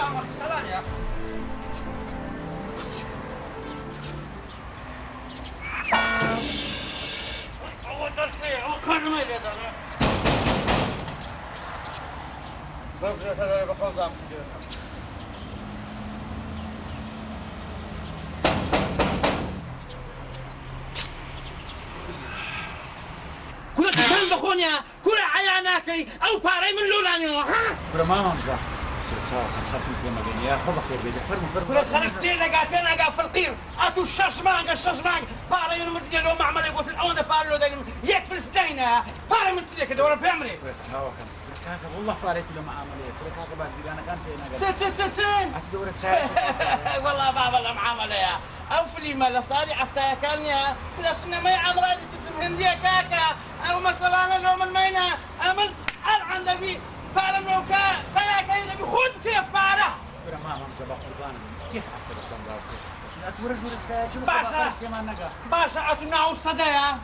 سلام يا بس بس هذا بخوز عم سجل كل كشان بخونيا كل عياناكي او باري من لولاني ها كل ما همزه خاطر كما قال يا خو بخير بيدك فرموا كل خلقتينا قاتلنا في القير اتو الششمان باري من مدينه ما عمل يقول في الاون بارلو يكفي السدينه باري من سليك دور بيعمري تساوى كان والله باريت له معامله كل بعد انا كانت هنا تين اتدور تساعد والله بابا لا معامله يا او فيلم لا صاري عفتها كان يا كل سنه ما يعمر هذه هنديه كاكا او مثلا انا لو من مينا امل عند بي فعلا لو كان نبي خود كيف فاره كره ما همزه بقربان كيف عفت السلام لا تورجوا تساعد باشا باشا اتناو الصدايا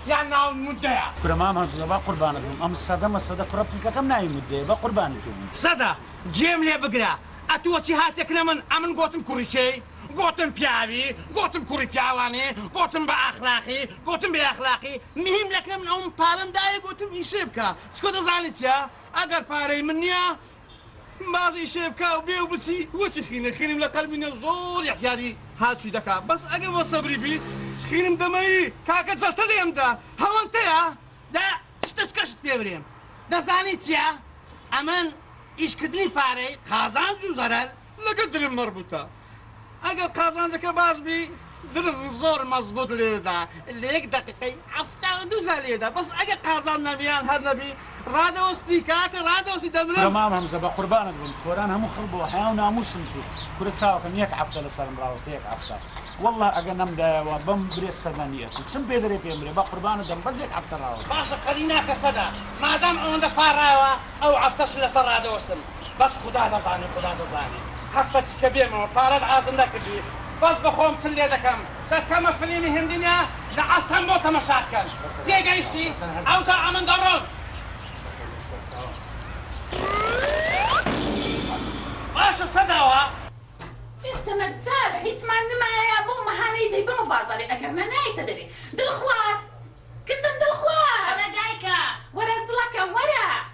يعني ناو المدية كره ما همزه بقربان ام الصدى ربك كم نايم مديه بقربان صدى جيم لي بقرا اتوتي هاتك لمن امن قوتم كل شيء قوتم بيابي قوتم كوري بياواني قوتم باخلاقي قوتم باخلاقي مهم لك من ام بارم داي قوتم يشبكا سكوت زانيت يا اگر باري منيا ماشي شبكا وبيو بسي وشي خيني ولا قلبي زور يحياري هات شي دكا بس اگر وصبري بي خينم دمي كاكا زلت ليم دا هو انت يا دا اشتشكشت بيوريم دا زانيت يا امان ايش كدني باري قازان جو زرر لقدر مربوطه اگر قازانجك باش بي درم زور مضبوط ليدا ليك دقيقي عفتا ودوزا ليدا بس اگر قازان نبيان هر نبي رادا وستيكاك رادا وسي دمرم تمام همزه بقربانك قران هم خربوا حياه وناموس نسو كره تساوى كم يك عفتا لسلام راوست يك عفتا والله اجنم دا وبم بريس سدانيه تسم بيدري بيمري بقربان دم بس يك عفتا راوست باشا قريناك صدا ما دام عندك باراوا او عفتش لسرادا وسم بس خدا زاني هفتش كبير من طارد عازم نكبي بس بخوم سلي دكم تكما فيلم هندية لعصم موت مشاكل تيجي عيشتي أو عمن درون ايش الصداوة استمد سابح يتمعن معي ابو مهاني دي بمو بازاري اقرنا ناي تدري دلخواس كتم دلخواس انا جايكا ورا دلكا ورا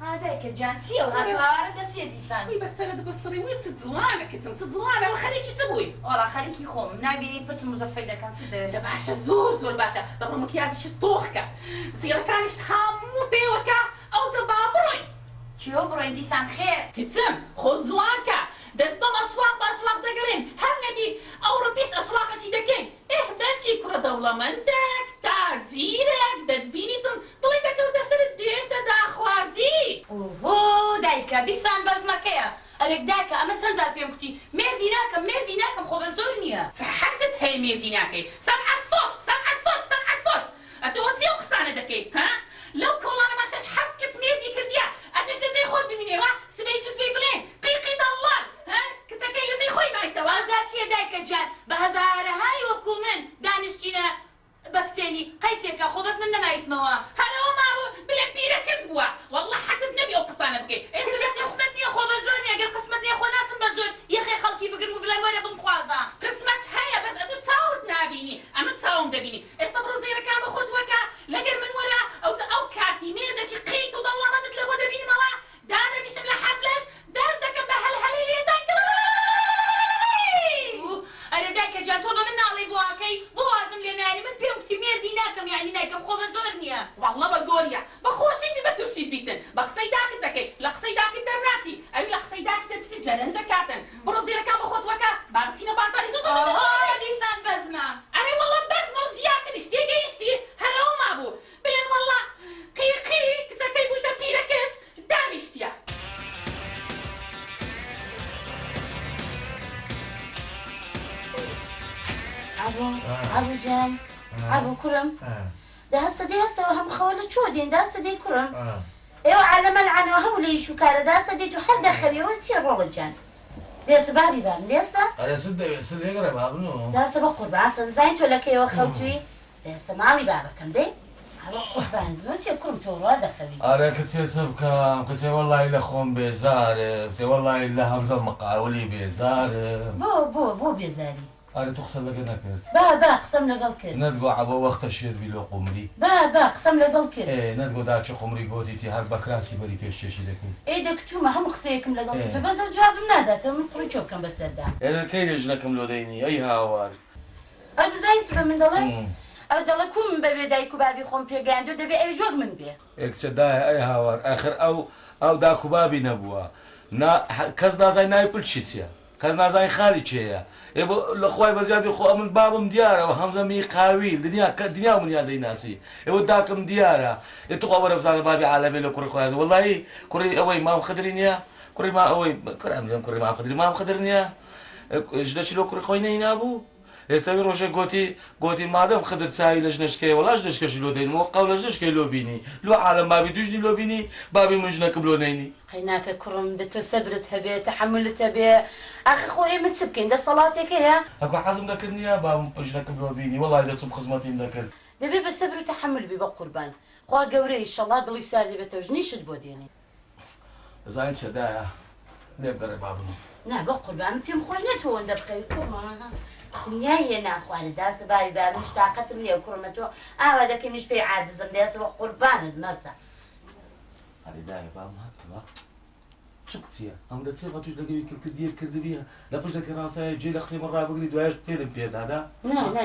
هذاك جانتي وهذا قالت يدي سامي وي بس انا دبصري وين تزوانا كتم تزوانا وخليكي تبوي والله خليكي خوم نابيني فرت المزفيده كانت تدير ده باشا زور باشا ضرب مكياج شطوخكا زيرا كان يشتحمو بيوكا او زبابروي تشيو بروي دي سان خير كتم خد زوانكا ده ضل اسواق باسواق دقرين هل نبي او ربيس اسواق شي دكين بنتي كرة دولة منتك تعزيرك دبيني ضلي دكر تسر الدين تدا خوازي اوه دايكا دي سان باز مكيا اريك دايكا اما تنزل بيوم كتي ميرديناكم خو بزورنيا تحدد هاي ميرديناكي سمع الصوت اتوتي وخصانة دكي ها لو كل انا ما شاش حفكت ميردي كرديا اتوش زي خود بميني وا سبيت بلين قيقي ضلال ها كتاكي زي خوي معي توا ذاتي دايكا جان بهزاره هاي وكومن دانشتينا بكتيني قيتك خو بس من ما يتموا هلا وما بالكثير كذبوا والله حتى بنبي وقصانة بكي استجت قسمتني خو بزورني اقل قسمتني خو ناس بزور يا اخي خلقي بقرمو بلا ولا بنخوازا قسمت هيا بس ادو تصاوت نابيني اما تصاوم دبيني استبرو زيرا كانوا خطوكا لقر من ورا او كاتي ميدا شي قيت وضل ما تتلقوا دبيني موا دانا بيشم لحفلش داز دكم بهالهليلي دايك انا دايكا جات وما من علي بواكي بوازم لنا يعني من بيوم كتير ديناكم يعني نايكم خو بزورنيا والله بزوريا بخوشي ببتوشي بيتن بقصيداك الدكي لقصيداك الدرناتي او لقصيداك دبسي زلن دكاتن برزيرا كانوا خطوكا بارتينا بازاري زوزو دي سان بزمة انا والله بزمة وزيادة اشتي هلا وما ابو بلين والله قيقي كتاكي بويتا بيركت دامي اشتيا ابو جان ابو كرم ده هسه وهم خوله شودين ده هسه دي كرم ايوه على ملعنه وهم لي شو كاره ده هسه دي تحد دخلي وتصير رجال ديس بابي بان ديسا انا سد يقرب ابنو ده هسه بقرب عسل زين ولا كي وخوتوي ده هسه مالي بابا كم دي هەڵە قوربان نۆچێ کوڕم تۆ ڕوا دەخەوی ئارە کچێ چ بکەم کچێ وەڵی لە خۆم بێزارم کچێ وەڵی لە هەمزە مەقاولی بێزارم بۆ بێزاری ئارە تو قسە لەگە نەکرد با قسەم لەگەڵ کرد نەتگۆ عەبە وەختە شێروی لۆ قومری با قسەم لەگەڵ کرد نەتگۆ داچە قومری گۆتیتی هەر بە کراسی بەری پێشکێشی دەکەی ئەی دەکتومە هەموو قسەیەکم لەگەڵ کرد بەزە جوابم ناداتەوە من قڕی چۆ بکەم بەسەردا ئێدەکەی لێ ژنەکەم لۆ دەینی ئەی هاوار ئەو دەزانی چی بە من دەڵێ ئەو دەڵێ کو من بەبێ دایک و بابی خۆم پێگەیاندوە دەبێ ئەو ژۆک من بێ یەکچەدایە ئەی هاوار ئاخر ئەو داک و بابی نەبووە کەس نازای ناوی پلچی چییە کەس نازای خالی چێیە ئێ بۆ لە خوای بەزیادی خۆ من بابم دیارەوە هەمزەمی قاویل دنیا منیا دەیناسی ئێوە داکەم دیارە ئێ تو خۆ وەرە بزانە بابی عالەمێ لە کوڕی خۆیان وەڵایی کوڕی ئەوەی مام خدری نییە کوڕی ما ئەوەی کورامزم کوڕی مام خدری مام خدر نییە ژنەچی لۆ کوڕی خۆی نەی نابوو ئێستاوی ڕۆژێ گوتی مادەم خدر چاوی لە ژنەشکەی وەڵاش دەشکەشی لۆ دەینەوە قەو لە ژنەشکەی لۆ بینی لۆ عالەم بابی دوژنی لۆ بینی بابی من ژنەکەم لۆ نەینی قەیناکە کوڕم دە تۆ سەبرت هەبێ تەحەملت هەبێ ئاخە خۆ ئێمە چ بکەین دەسەڵاتێک هەیە ئەکو حەزم دەکرد نییە بابم ژنەکەم لۆ بینی وەڵای دەچم خزمەتیم دەکرد دەبێ بە سەبر و تەحەمل بی بە قوربان خوا گەورەی ئیشەڵا دڵی سار دەبێتەوە ژنیشت بۆ دێنێ دەزانیت چێدایە لێبگەڕێ بابم نا بە قوربان پێم خۆش نەتۆ ئەوەندە بخەوی کوڕما دنیای هێ ناخوارە داسە بای با منش تااقەتم لێ کوڕمە تۆ ئاوا دەکەی منش پێی عاجزم دێسەوە قوربانت مەستە ئەدایە بام هاتەوە چ قچیە ئەم دەچێ بە توش لەگەوی کردبیە لە پشت دەکە ڕاستایە جێ لە قسەی من ڕابگری دوایش پێرم پێدادا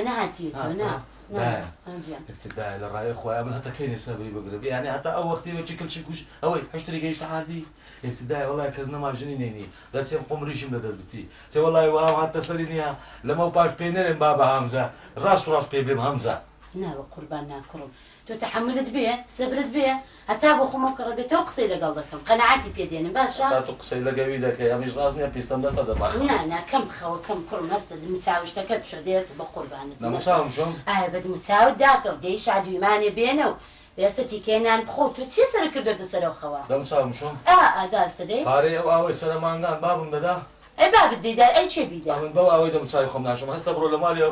نەهاتیێتەوە دایە لە ڕای خۆیان من هەتەکەینێ سەبری بگرە یعنی هەتا ئەو وەختیوە چی کلچی کوش ئەوەی هەشتری گەیشتە عادی ئێسدای وڵای کەس نەماژنی نێنی دەسێم قۆمریشم لەدەست بچی تێ وڵای واو هاتە سەری نییە لەمە پاش پێ نەرێن بابە هەمزە ڕاست پێ بێم هەمزە ناوە قوربان ناکڕم تۆ تەحەملت بێ سەبرت بێ هەتا بۆ خۆمە کڕە بێتەوە قسەی لەگەڵ دەکەم قەنەعاتی پێدێنم باشە تو قسەی لەگەوی دەکەی ئەمیش ڕاست نییە پێستم دەستە دەباخ نا کەم خەوە کەم کوڕم هەستە دمچاوشتەکەت بشۆ دێست بە قوربانت نەموچاوم شۆم ئایا بە دمچاوت داکە و دەی شادویمانێ بێنە و دەستە تیکێنان بخۆ تۆ چی سەر کردوتە سەرەوە خەوە دەمچاوم شۆم داستە دەی پارەی ئەو ئاوەی سەرمانگان بابم دەدا ئەی بابت دەیدا ئەی چێ بیدا من بەو ئەوەی دەمچوی خۆم ناشم هەستا بڕۆ لە ماڵی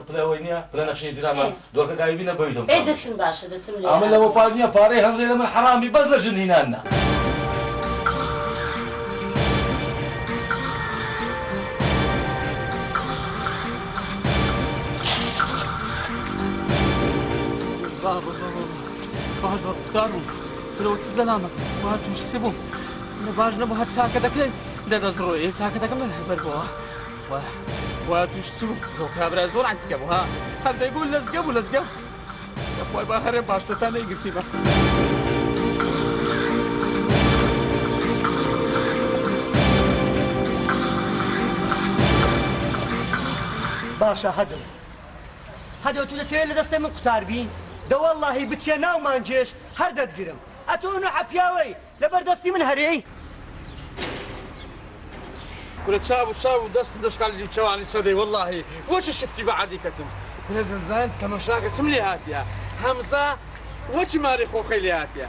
پلەوەی نییە پلە نەخشنی جرامان دۆرکە گاوی بینە بەوی دەم ئەی دەچم باشە دەچم لێ ئەمە لەوە پار نییە پارەی هەمزەی لە من حرامی بەس لە ژنیناننا باش بە قوتارم برەوە چ زەلامە وا توش چ بووم لە باش نەبوو هەر چاکە دەکەین دەدەست ڕۆی چاکە دەکەم بەر بۆوە وا توش چ بوو بۆ کابرا زۆر عەنتیکە بوو ها هەر دەیگوت لەزگە بوو لەزگە خۆی با هەرێ باشتەتان نەیگرتی بە باشە هەدەو تو دەتوێت لە دەستەی من قوتاربی دەوەڵڵاهی بچێ ناومان جێش هەر دەتگرم ئەتۆ نەحەپیاوەی لەبەردەستی من هەرەی کورە چاو و دەستم دەشقالی چاوانی سەدەی وەڵڵاهی وەچی شفتی بە عادی کەتم کورە دەزان تەمەشاکە چم لێ هاتیە هەمزە وەچی ماری خۆخەی لێ هاتیە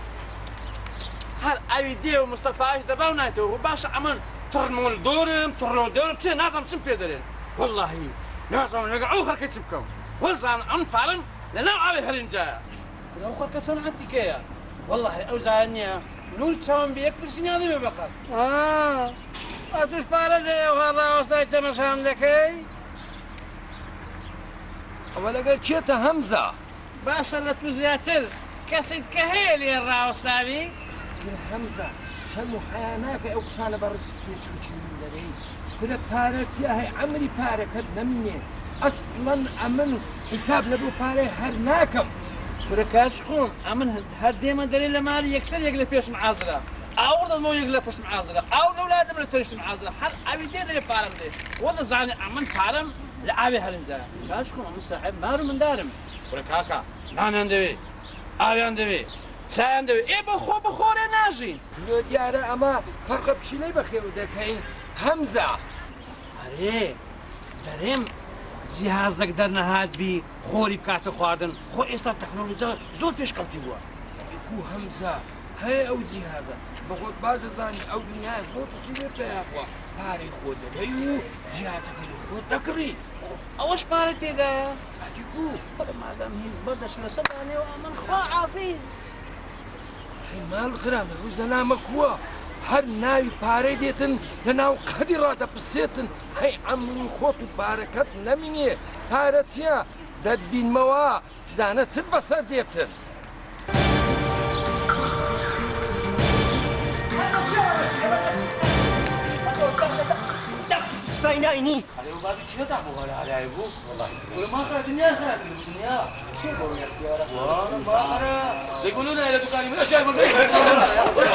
هەر ئەوی دێ و مستەفاش دەباو نایتەوە باشە ئەمن تڕمۆل دۆرم تڕۆ دۆرم چێ نازانم چم پێ دەرێن وەڵڵاهی نازانم لەگە ئەو خەرکەی چ بکەم وەزان ئەم پارەم لەناو ئاوی هەرینجایە ئەو خەرکە سەن عەنتیکەیە وەڵڵاهی ئەو زانیە نور چاوم بە یەک فرسی نادەبێ بەقەت ئەتوش پارە دەیەوە ڕاوەستای تەمەشام دەکەی ئەوە لەگەر چێتە هەمزە باشە لە تو زیاتر کەسیت کە هەیە لێ ڕاوەستاوی هەمزە شەرم و حیا ناکە ئەو قسانە بە ڕزکێ چوچی من دەرەی کورە پارە چیا هەی ئەمری پارەکەت نەمینێ ئەسڵەن ئەمن حساب لە بۆ پارەی هەر ناکەم کورە کاچ خۆم ئەمن هەر دێمە دەرێ لە مالی یەکسەر یەک لە پێشم عازرا ئاوڕ دەمەوە یەک لە پشتم عازرا ئاو لەولادم لە تەریشتم عازرا هەر ئەوی دێ دەرێ پارەم دێ وە دەزانێ ئەمن پارەم لە ئاوێ هەرنجایە کاچ خۆم ئەمن ساحێب مار و مندارم کورە کاکە نانیان دەوێ ئاویان دەوێ چایان دەوێ ئێ بە خۆرێ ناژین لۆ دیارە ئەمە فەرقە پشیلەی بەخێو دەکەین هەمزە ئەرێ دەرێم جیهازێک دەرنەهات بی خۆری بکاتە خواردن خۆ ئێستا تەکنۆلۆژیا زۆر پێشکەوتی بووە و هەمزە هەیە ئەو جیهازە بەخۆت باشە زانی ئەو دنیای زۆرچی لێ پێیاخوا پارەی خۆ دەبەی و جیهازەکە لە خۆت دەکڕی ئەوەش پارە تێدایە ئەتیکو مادام هیچ بەردەش لە سەدانێەوە ئەمن خوا عافی ماڵ خرامە و زەلامە کووە هەر ناوی پارەی دێتن لە ناو قەدی ڕادەپرسێتن هەی ئەمر و خۆت و پارەکەت نەمینێ پارە چییە دەتبینمەوە زانە چت بەسەر دێتن ستایناینی عليه وبابي شو تعبوا ولا عليه ابو والله ولا ما خرج الدنيا خرج الدنيا شو بقول يا اختيار والله ما يقولون الى دكاني من اشياء بقول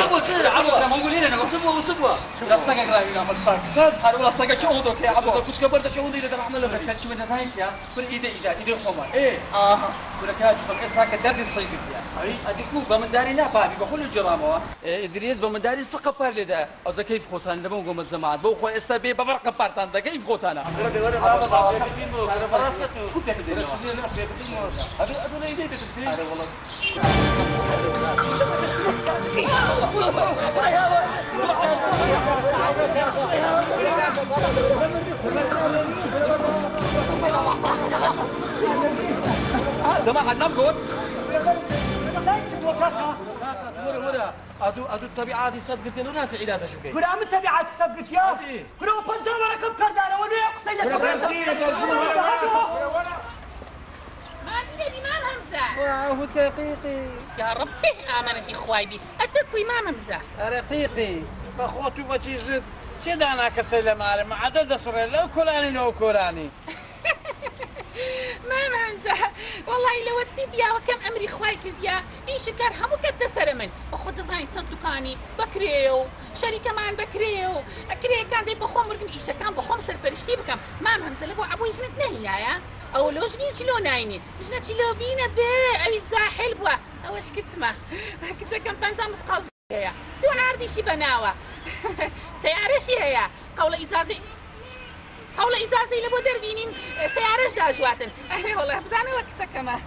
ابو تصير عبو ما نقول لنا نقول سبوا وسبوا لا ساقك راي لا مصاك صد هذا والله ساقك شو هذوك يا عبو كوش كبرت شو ودي اذا رحمه الله كان شو من زايد يا كل ايده خمر ايه ولا كان شوف اسراك الدرد الصيف يا اديكو بمدارينا بابي بقول الجرامه ادريس بمداري سقفر لدا او كيف خوتان لما قوم الزمات بو خو استبي ببرق بارتان ده كيف خوتانا هذا فراسته هذا لا يدي تسير هذا والله هذا ما حد نبقود اتو الطبيعات صدقت انه ناس عيداتها شو كي كل عام التبعات صدقت يا كل بنزل رقم كردانه ولا يقصي لك ما تدري ما همزة واه دقيقي يا ربي آمنت إخواي بي أتكوي ما ممزة رقيقي بخوتي وجي جد سيدانا كسيلة مالي ما عدد سوري لو كولاني لو كولاني ما ممزة والله لو التبيا وكم أمري إخواي كرديا إيش كار همو كتسر من بخود زين تصدقاني بكريو شركة مان بكريو أكري كان دي بخوم مرقم إيش كان بخوم سر برشتي بكم ما ممزة لبو عبوي جنت نهي يا أو لو جنين شلو نايمين جنت شلو بينا ذا أويش زاحل بوا أوش كتمه كنت كم بنزا مسقال هيا دو عاردي شي بناوة سيارة شي هيا قول إجازة لبو دربينين سيارة داجواتن والله بزاني وقتها كمان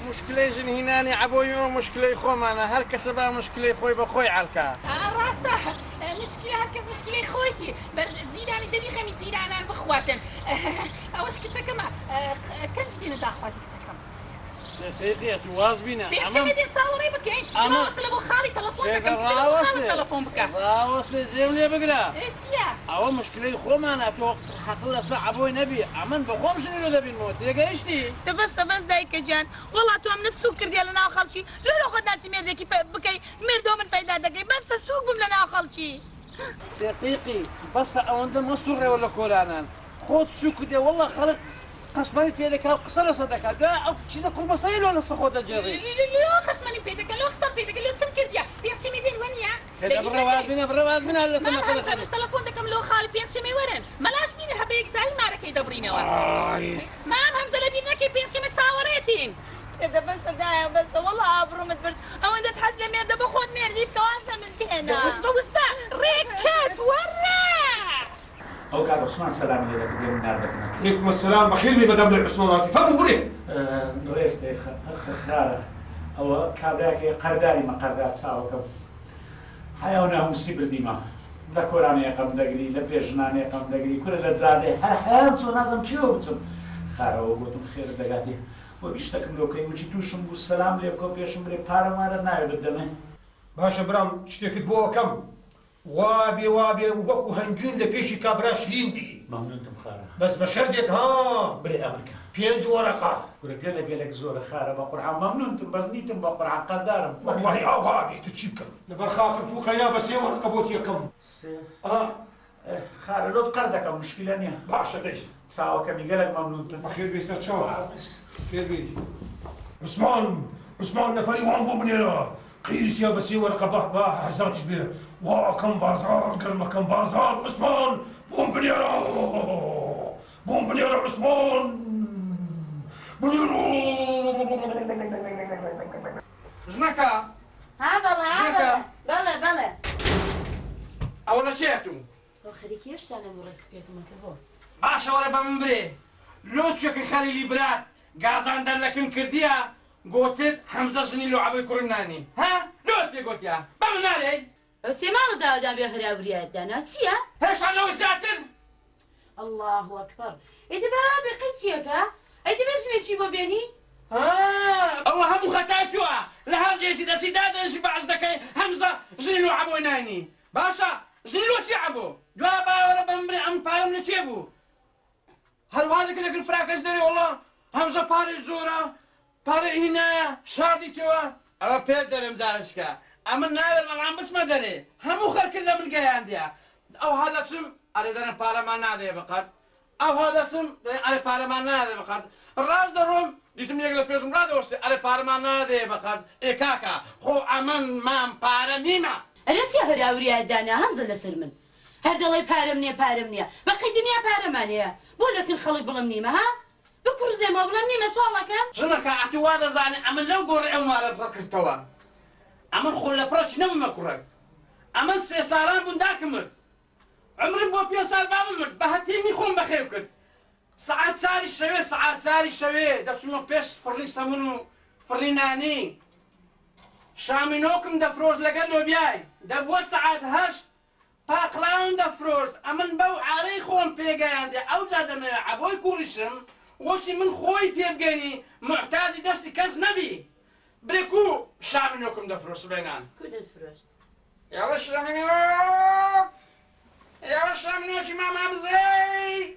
مشكلة جنهناني عبوي ومشكلة خوم أنا هر كسبها مشكلة خوي بخوي عالكا راستا مشكلة هركز مشكلة خويتي بس تزيد عن دبي خمي تزيد عن بخواتن أوش كتها كمان كان جدينا داخوازي كتها كمان دقيقة تواز بينا بيت شو بدي تصوري بكين أنا وصل أبو خالي تلفون بكم خالي تلفون بكم راوس الجملة بقلا إيه تيا أو مشكلة خوم أنا تو حق الله صعبوي نبي عمن بخوم شنو نبي نموت يا إيشتي بس دايك جان والله تو من السوق ديالنا خالشي لو خدنا تمير ديكي بكي ميردو من فايدة دقي بس السوق بملنا خالشي دقيقي بس أوند ما سوري ولا كولانا خود سوق دي والله خلق خشماني في يدك قصر صدقة لا شيء قرب صيل ولا صخود الجري لو خشماني بيدك لو خصم بيدك لو تسكر ديا بيس شي ميدين وين يا برواز بنا هلا سما خلاص مش تلفون دكم لو خال بيس شي ميورن ملاش بيني هبيك زعل مارك يدبرينا ما همزه لبينا كي بيس شي متصاوريتين كده بس والله ابرو متبرد او انت تحس لي ده باخد مير كواسه من هنا وسبا ريكات ورا او قال عثمان سلام عليك ديال النار بكنا عليكم السلام بخير بي مدام العثماناتي فهموا بري رئيس خاره او كابراكي قرداري ما قردات ساوكم حيونا هم سيبر ديما لا كوراني قم دغري لا بيجناني قم دغري كل لزاده هر حيام تو نظم چيو بتم خاره وقتم خير دغاتي وبيشتكم لو كي وجيتوشم بالسلام عليكم بيشم بري بارا ما ناي بدمه باشا برام شتيكت بو كم وابي وقو هنجون لبيشي كابراش ليندي ممنونتم خاره بس بشردك ها بري امريكا بينج ورقة قلك زور خاره بقرعه ممنونتم بس نيتم بقرعه قدارم والله غابي تتشيبك نبر خاطر تو خينا بس يا ورقة بوتي كم خاره لو قردك مشكله نيه باشا ديش تساوى كم يقلك ممنونتم بخير بيسر شو خير بي عثمان نفري وان بو منيرا قيرس يا بس ورقة باح حزرج به وكم بازار قرمه كم بازار عثمان بوم بنيرا عثمان بنيرا جنكا ها بلا أولا شيتو خليك ايش انا مركب من كبور باشا ورا بمبري لو تشوفي خليلي برات غازان دلكن كرديا قلت حمزة جني لو عبي كورناني ها لوت پێ گوتیا بە من نارێ ئەو چێ ماڵە داوادان بێ هەراوریایەتدانا چییە؟ هێشتا لەوە زیاتر الله ئەکبەر ئیدە بە بێقی چیەکە؟ ئەیدە بێ ژنێکی بۆ بێنی؟ ئەوە هەموو خەتای تووە لە هەژێکی دەسی دادەنشی بەعز دەکەی هەمزە ژنی عەبۆی ناینی باشە ژنی چی عەبوو دوای باوەڕە بەمبرێ ئەم پارەم لە چێ بوو هەروها دەکە لەگەر فراکەش دەرێ وەڵا هەمزە پارەی زۆرە پارە هینایە شاردی تێوە ئەوە پێ دەرێم زارشکە ئەمن ناوێت بەڵام بچمە دەرێ هەموو خەرکرد لە من گەیاندیە ئەو هادەچم ئەرێ دەرێن پارەمان نادێ بەقەت ئەو هادەچم ئەرێ پارەمان نادێ بەقەت ڕاست دەڕۆم دیتم یەک لە پێشم ڕادەوەستی ئەرێ پارەمان نادێ بەقەت ئێ کاکە خۆ ئەمن مام پارە نیمە ئەرێ چێ هەراوریایەتدانا هەمزە لەسەر من هەر دەڵێ پارەم نییە پارەم نییە بەقەی دنیا پارەمانەیە بۆ لەکن خەڵک بڵم نیمە ها بکوڕزێمە بڵم نیمە سوڵەکەم ژنەکە ئەتو وا دەزانێ ئەمن لەو گۆڕی ئەو مارە بڕکردەوە ئەمن خۆ لە پڕەچ نەبمە کوڕێک ئەمن سێ ساران بوون داکمرد عمرم بۆ 5 سال بابم مرد بە هەتێنی خۆم بەخێو کرد سعات ساری شەوێ سعات ساری شەوێ دەچمە پێش فڕی سەمون و فڕی نانی شامینۆکم دەفرۆشت لەگەل لۆبیای دەبووە سعات 8 پاقلاون دەفرۆشت ئەمن بەو ئارەی خۆم پێگەیاندێ ئەوجا دەمەوێت عەبۆی کوڕیشم وەشی من خۆی پێبگەنی محتاجی دەستی کەس نەبی برێکو شامینۆکم دەفرۆشت بێنان کو دەستفرۆشت یاوە شامینۆکی مامامزەی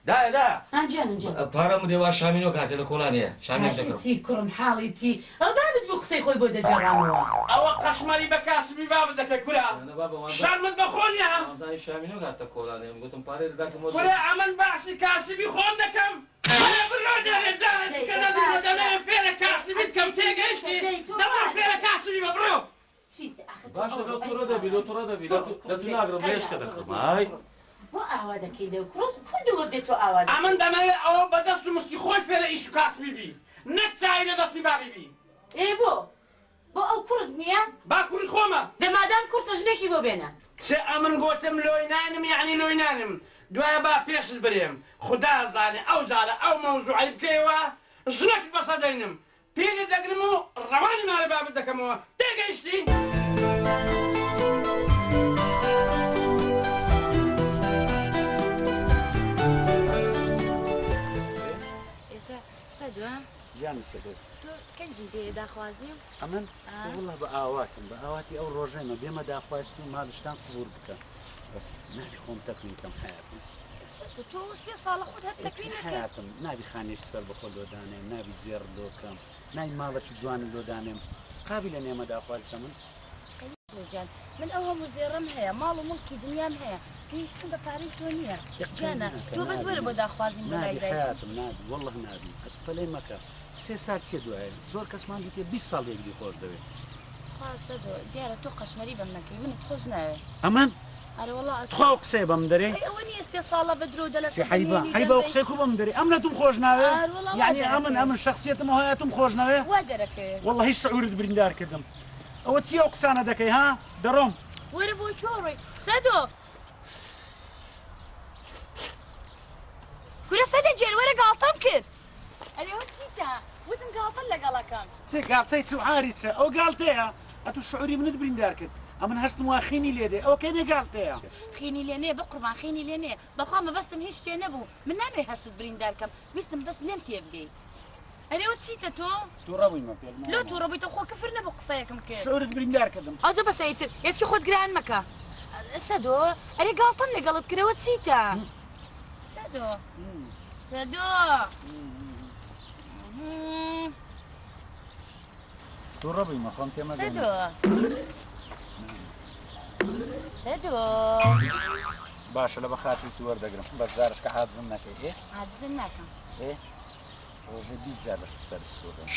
دایە ئەنجان پارەم دێوا شامینۆ کاتێ لە کۆڵانەیە شامینۆ دەکڕم چی کوڕم حاڵی چی ئەو بابت بۆ قسەی خۆی بۆ دەجێڕامەوە ئەوە قەشمەری بە کاسبی بابت دەکەی کورا شارمت بەخۆنیە ئەمزانی شامینۆ کاتە کۆڵانەیە گوتم پارەی دەداتم کورا ئەمن باسی کاسبی خۆم دەکەم بڕۆ دەرێزارێکی نەدەمە دەمێن فێرە کاسبی بکەم تێگەیشتی دەما فێرە کاسبی بە بڕۆ باشە لەو تووڕە دەبی لە تووڕە دەبی لە تو ناگرم لێشکە دەکڕم ئای بۆ ئاوا دەکەی لەو کوڕۆست کو دڵت دێت تۆ ئاوا ئەمن دەمەوێت ئەوە بەدەست و مستی خۆی فێرە ئیش و کاسبی بی نەک چاوی لە دەستی بابی بی بۆ ئەو کوڕت نییە با کوڕی خۆمە دەمادام کورتە ژنێکی بۆ بێنە چه ئەمن گوتم لۆی نانم یعنی لۆی نانم دوایە با پێشت برێم خدا زانێ ئەو جارە ئەو مەوزوعی بکەیەوە ژنێک بەسە دەینم پێلی دەگرم و ڕەوانی مارە بابت دەکەمەوە تێگەیشتی جان سەدۆ تۆ کەنجی دێ داخوازی ئەمن والله بە ئاواتم بە ئاواتی ئەو ڕۆژێمە بێمە داخواست و ماڵشتان قبول بکەم بەس نابی خۆم تەکوینکەم حیاتم تۆ 3 ساڵە خۆت هەر تەکوینەکەی حیاتم نابی خانێش سەر بەخۆ لۆدانێم نابی زێڕ لۆکەم نای ماڵێکی جوانی لۆدانێم قابلە نێمە داخوازتە جان من ئەو هەموو زێڕم هەیە ماڵ و مڵکی دنیام هەیە پێویستم بە پارەی تۆ نییە جانە تۆ بەس وەرە بۆ داخوازیم بۆ لای دایکم حیاتم نابی والله نابی پەلەی مەکە 3 سال چێ دوایە زۆر کەسمان دیتێ 20 ساڵ یەکدی خۆش دەوێت خاصە دیارە تۆ قەشمەری بەم نەکەی منت خۆش ناوێ ئەمن ئەرە وەڵا خۆ قسەی بەم دەرێ ئەوە نییە 3 ساڵە بە درۆ دەلە حیبە قسەی کو بەم دەرێ ئەم لە توم خۆش ناوێ یعنی ئەمن شخصیتم هەیەتم خۆش ناوێ وا دەرەکەوێ والله هیچ شعورت بریندار کردم ئەوە چی ئەو قسانە دەکەی ها دەڕۆم وەرە بۆ چۆڕی سەدۆ کورە سەدە جێر وەرە گاڵتەم کرد ئەرێوە چیتە وتم گاڵتەن لەگەڵەکەم چێ گاڵتەی چ عاری چە ئەو گاڵتەیە ئەتو شعوری منت بریندار کرد ئەمن هەستم وا خینی لێدێ ئەو کێنێ گاڵتەیە خینی لێنێ بە قوربان خینی لێنێ بەخوا مەبەستم هیچ شتێ نەبوو من نابێ هەستت بریندارکەم ویستم بەس لێم تێبگەیت ئەرێوە چیتە تۆ ڕەبوویمە پێ لۆ توو ڕەبوویتە خۆ کفر نەبوو قسەیەکم کرد شعورت بریندار کردم ئەوجە بەسەیتر هێچکی خۆت گران مەکە سەدۆ ئەرێ گاڵتەم لەگەڵت کرەوە چیتە سەدۆ سەدۆ تو ڕەبوویمە خۆم تێمە سەدۆ سەدۆ باشە لە بە خاتری تو وەردەگرم بەشدارش کە حاجزم نەکەی حاجزم ناکەم ڕۆژە 20 زار لەسەر سەر سوودم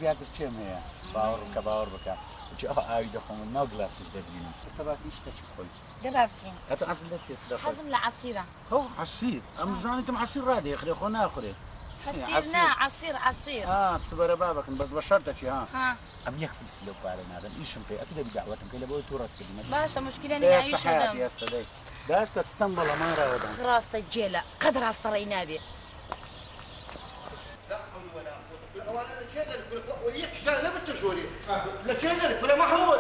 زیاتر چێم هەیە باوەڕ کە باوەڕ بکە چ ئەو ئاوی دەخۆم ناو گلاسیش دەبینم ئێستا باتی شتێکی خۆی دەبا بچین ئەتە ئەسڵ لە چێ حەزم لە عەسیرە هەو عەسیر ئەم زانیتم عەسیر ڕادێخرێ خۆ ناخورێ عەسیر نا عەسیر چ بەرە بابەکن بەس بە شەرتەچی ها ئەم یەک فلسی لەو پارە نادەم ئیشم پێ ئەتو دەبی داوەتم کە لە بۆی تووڕەت کردمە باشە مشکلە نیە ئەویشەدەم ئێستا دەی داستە چتەم بەڵەمان ڕاوەدان ڕاستە جێلە قەد ڕاستە ڕێی نابێ وليك شجال نبت شوري لا شجال ولا محمود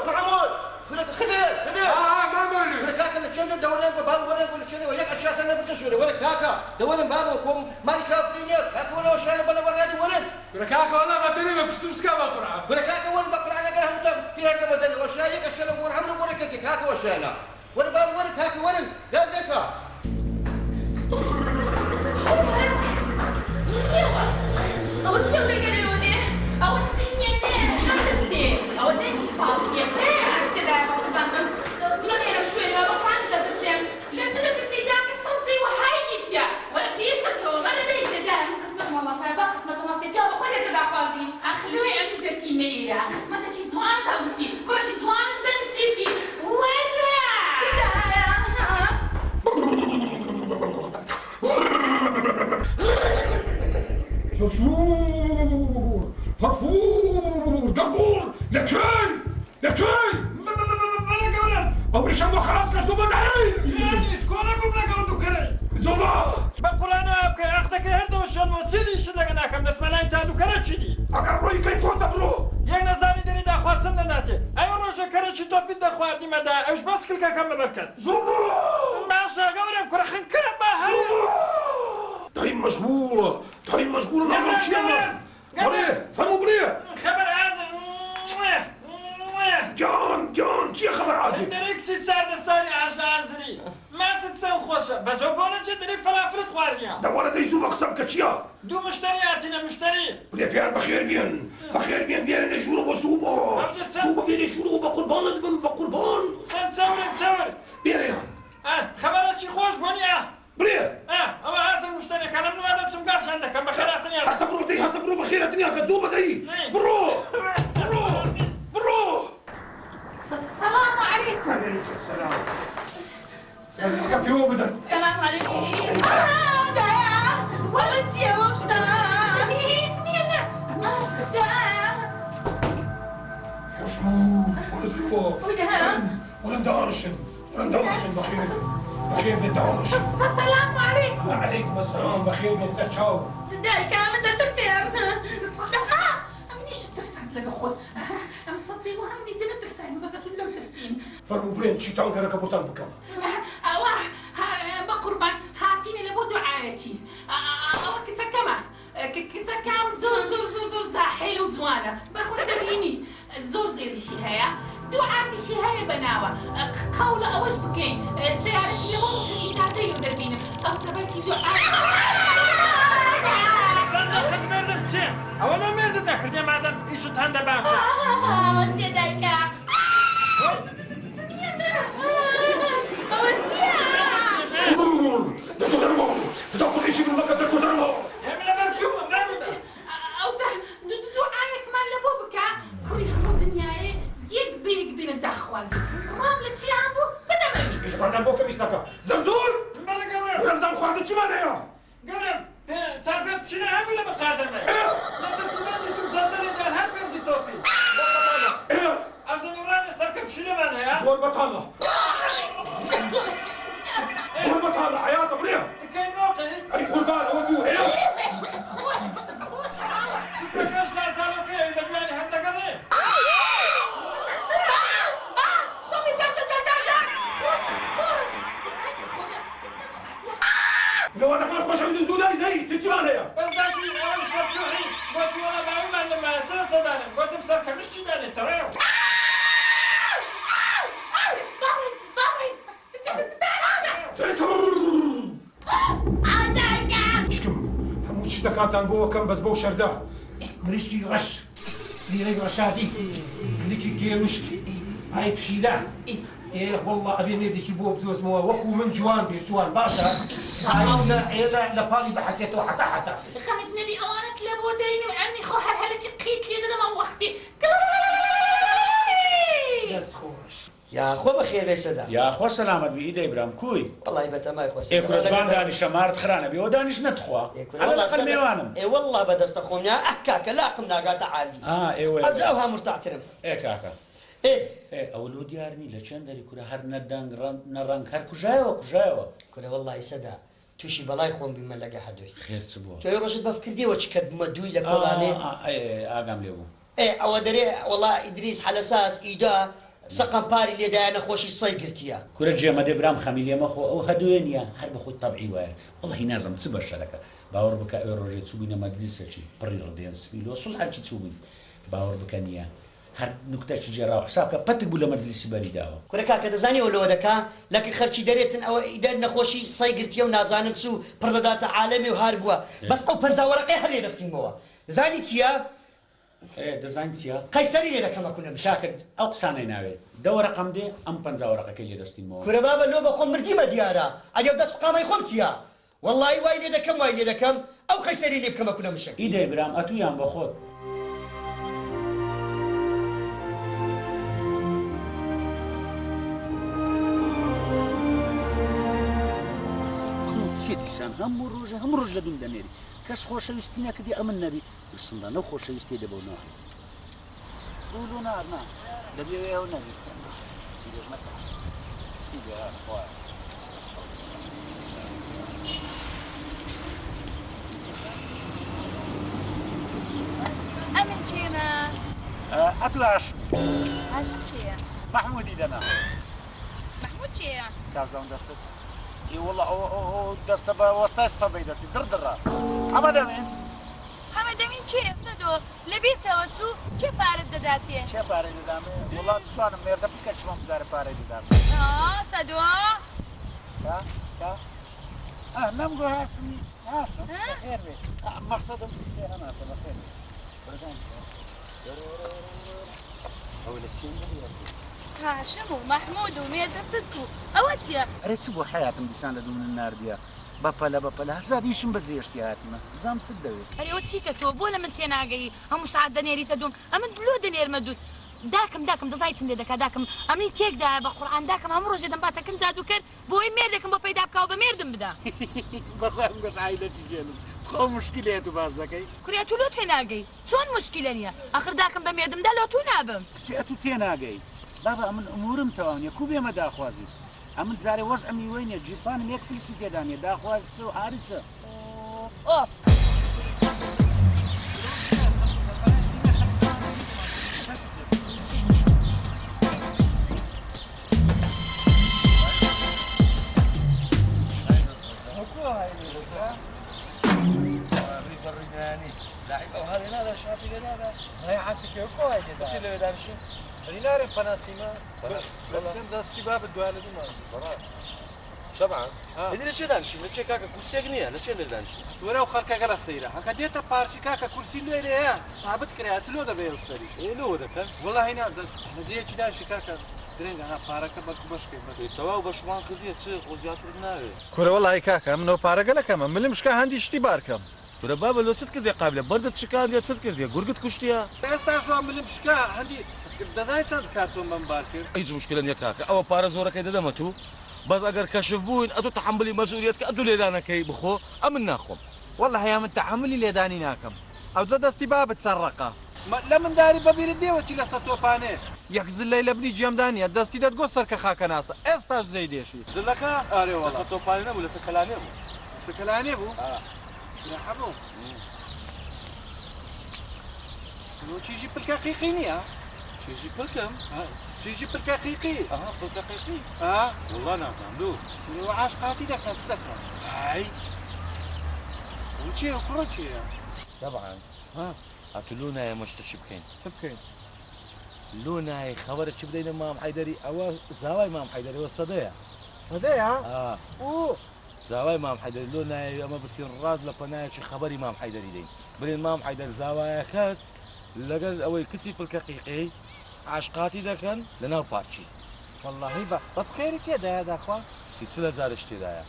خلك خليل ما مولي ولا كاكا لا شجال دورين باب وريك ولا شجال وياك اشياء نبت شوري ولا كاكا دورين باب وكم ما يكافرين كاكا ولا شجال ولا ورادي ورين ولا كاكا والله ما تريد بستمسك ما قرعه ولا كاكا ولا بقرا على قرهم تيار بدني وشايك اشياء ورهم وريك كاكا وشانا ولا باب وريك كاكا ورين قال زكا شور فرفور دبور لكي ماذا قولا أول شمو خلاص كزوبة دعي يعني سكونا قبل قولوا كري زوبة بقرانا أبكي أخذك هردا وشان موتسيدي شلقنا كم نسمعنا إنسانو كرتشدي أقرب روي كيف فوت برو یک نزانی داری دخواد سم نناته ای روشه کرچی تو بید دخواد نیمده ایش بس کل که کم برکت زوبة ماشا قولم كره خنكم بهري دايم مجبورة نظرة شيئا بريه فهموا بريه خبر عازم جان چیه خبر عازم دریک چی سرد ساری عشازری ما تتسو خوشه بس وبونه چه دریک فلافل خواردیا دوارة ديزو مقسم كتشيا دو مشترياتنا مشتري بريه فيها بخير بين بين نشورو وصوبة صوبة بين نشورو بقربان دبن بقربان تصور بيريان خبرات شي خوش بنيا بريه اما هات المشتري كلام نو هذا سمقاش عندك كم بخيراتني حسب رو بخيراتني كتزوبة دي برو السلام عليكم. عليك السلام. السلام عليكم. والله يا ومشنا. اسمينا. ولا دارشن بخير بالدارش. السلام عليكم. وعليكم السلام بخير بالزشاو. دايك عم تترسم. منيش ترسم لك اخوي. ام صدي وهم دي ترسم بس تقول ترسم. فرمو برين شي تانك ركبوتان بكم. الله بقربان هاتيني لبو دعايتي. كتسكم زور زاحيل وزوانه. باخذ دبيني زور زي الشي هيا. دعاتي شي هيا بناوة. قولة اوش بكين. سيارتي لبو إجازة يدبيني. او سبتي دعاتي. صندوق مرد بتاع اولا مرد داخل يا معدم ايش تهندى باشا ودي دايكا تاخذ شيء من مكة تضربه اعمل مركوب مارس او دعايك مال لبوبكا كوري همو دنياي يقبي ندخوازي راملة شي عمبو بدمني ايش بعد بوكا بيسلكا زمزور زمزم خالد شي معناها قولم تعرف شنو عم ولا بقادر ما لا تسمعني تمزدل رجال هل بنزي توفي ايه أظن وراني سركب شنو معناها زور بطالة زور بطالة حياته بريه تكاي موقعي اي قربان ودوه ايه خوش بكاش لا تسالو كيه بدواني حتى قريب لو انا كان خوش عندي زوداي داي تجي عليها بس داشي اول شرشوحي قلت وانا معي ما لما تصير صداني قلت مسركه مش جداني ترى مشكم هموت شتكات انقوه كم بس بو شرده مريشتي غش لي رشادي ليكي كيلوشك هاي بشيله ايه والله ابي نيدي كيبو بدوز مو وكو من جوان جوان باشا هاي لا بالي بحسيته حتى خمدنا لي اوانت لابو ديني وعني خو هلهلة قيت لي انا ما وقتي بس خوش يا خو بخير بسدا يا خو سلامت بإيدي إبراهيم كوي والله بتماي خوش كرة جوان دانش شمارت خرانة بيو دانش نتخوا على الأقل ميوانم والله بدست أخونا أحكاك لاقم ناقات عالدي وين أبزاوها مرتعترم كاكا أولو ديارني لچند داري كرة هر ندنگ نرنگ هر كجايوا كرة والله سدا توشي بلاي خون بملقى حدوي خير تبوه تو يروج بفكر دي وش كد مدوي لك والله آقام ليبو ئەوە دەرێ وەڵا ئیدریس حەلەساس ئیدا سەقەم پاری لێدایە نەخۆشی سەی گرتیە کورە جێمەدە برام خەمیلێمە خۆ ئەو هەدوێ نییە هەر بە خۆت تەبعی وایە وەڵی نازم چ بەشەرەکە باوەڕ بکە ئەوێ ڕۆژێ چوبینە مەجلیسێکی پڕی ڕدێن سپیلۆ سوڵحەکی چوبین باوەڕ بکە نییە هەر نوکتەکی جێراوە حسابکە پەتک بوو لە مەجلیسی بەریداوە کورەکە کە دەزانیەوە لەوە دەکا لەکە خەرچی دەرێتن ئەوە ئیدە نەخۆشی سەی گرتیە و نازانم چوو پڕدەداتە عالەمی و هار بووە بەس ئەو پەنجاوەڕەکەی هەر لێ دەستیمەوە دەزانی چییە؟ دەزان چییە؟ قەیسەری لێ دەکەمە کونە شاکرد ئەو قسانەی ناوێت دەوەڕقم دێ ئەم پەنجاوەڕەکەی لێ دەستیمەوە کورە بابە لۆ بە خۆم مردیمە دیارە ئەگەر دەست بقامەی خۆم چییە؟ وەڵڵی وای لێ دەکەم وای لێ دەکەم ئەو قەیسەری لێ بکەمە کونە مشک ئیدەی برام ئەتویان بە خۆت دیسان هەموو ڕۆژ لە دوم دەمێری کەس خۆشەویستی نەکردی ئەمن نەبی وسندان ئەو خۆشەویستی دەبەوەنەوە بوو نارنا دەبێ ئەو نەبی ئەمن چێمە ئەتو هاشم چێە محمودی دەنا محمود چێە کابزان دەستت والله ئەو دەستە بە وەستای سەبەی دەچی دڕدڕا ئەمە دەمێن ئەمە دەمین چێە سەدۆ لەبێتەوە چوو چێ پارەت دەداتێ چێ پارەی دەدامێ وڵات سوانم مێردە بکە چمەم بزارە پارەی دەدام سەدۆ نەمگۆ هاسمی هاشم خێر بێ مەقسەدم چێ هەناسە بەخێر ئەو لە کێن هاشم و محمود و مێردە پک و ئەوە چیە؟ ئەرێ چ بۆ حیاتم دیسان لە دوو من ناردیە بەپەلە هەزابیشم بە جێشتی هاتمە زام چت دەوێت ئەرێەوە چیتە تۆ بۆ لە من تێناگەی هەموو سعات دەنێریتە دوم ئەمن دلۆ دەنێرمە دوود داکم دەزای چندێ دەکا داکم ئەمنی تێکدایە بە قورعان داکم هەموو ڕۆژێ دەمباتەکەم جادو کرد بۆی مێردێکم بۆ پەیدا بکاو بە مێردم بدا بەخوام گەس عایلەتی جێنم خۆ مشکلێت و باز دەکەی کوریا تو لۆ تێناگەی چۆن مشکلە نییە ئەخر داکم بە مێردمدا لۆ تو نابم چی ئەتو تێناگەی بابا ئەمن ئەمورم تەواونیە کو بێمە داخوازی ئەمن جارێ وەز ئەمی وێنێ جیرفانم یەک فیلسی تێدانێ داخواز چ و ئاری چە لاعب او هذا لا شافي لا هاي حتى كيف هاي بس اللي دارشي رينار فناسيما بس ذا الشباب الدوال دي طبعا ادري چه دانشي لچه كاكا كرسي غنيه لچه دانشي ورا وخلك غلا سيره هكا ديتا بارتي كاكا كرسي ليه ثابت كريات لو ده بيوصلي ايه لو ده كان والله هنا هذه چه دانشي كاكا درنگ انا پارەکە بەک بەشکەی بەس تەواو بە شمان کردیە چ خۆ زیاتر ناوێت کورە وەڵی کاکە ئەمنەوە پارەگە لەکەمە ملم شکا هەندی شتی بارکەم کورە بابە لۆ چت کردێ قابلە بەردت شکاندێ چت کردێ گورگت کوشتیە ئێستا ژوان ملم شکا هەندی دەزای چەند کارتۆن بەم بار کرد هیچ مشکلە نییە کاکە ئەوە پارە زۆرەکەی دەدەمە تو بەس ئەگەر کەشف بووین ئەتو تەحملی مەسئولیەت کە ئەدوو لێدانەکەی بخۆ ئەمن ناخۆم والله هەیە من تەحملی لێدانی ناکەم ئەوجە دەستی بابت سەرڕەقە لە منداری بەبیرت دێوەتی لەسەر تۆپانێ یەک زلەی لە بنی جێمدانیە دەستی دەتگۆ سەرکە خاکە ناسە ئێستاش جێی دێشی زلەکە لەسەر تۆپانێ نەبوو لەسەر کەلانێ بوو لەسەر کەلانێ بوو هەبوو چیژی پلکە قیقی نییە چیژی پلکەم چیژی پلکە قیقی پلکە قیقی وڵڵا نازانم دوو عاشقاتی دەکەن چ دەکەن هاي چیە کوڕە چیە طبعا ئەتو لۆ نایە مەشتە چی بکەین چ بکەین لۆ نایە خەبەرە چی بدەینە مام حەیدەری ئەوە زاوای مام حەیدەریەوە سەدەیە سەدەیە زاوای مام حەیدەری لۆ نایە ئەمە بچین ڕاست لە پەنایەکی خەبەری مام حەیدەری دەین بڵێن مام حەیدەر زاوایەکەت لەگەڵ ئەوەی کچی پلکە قیقی عاشقاتی دەکەن لەناو پارچی واللهی بەس خێری تێدایە داخوا 30,000 تێدایە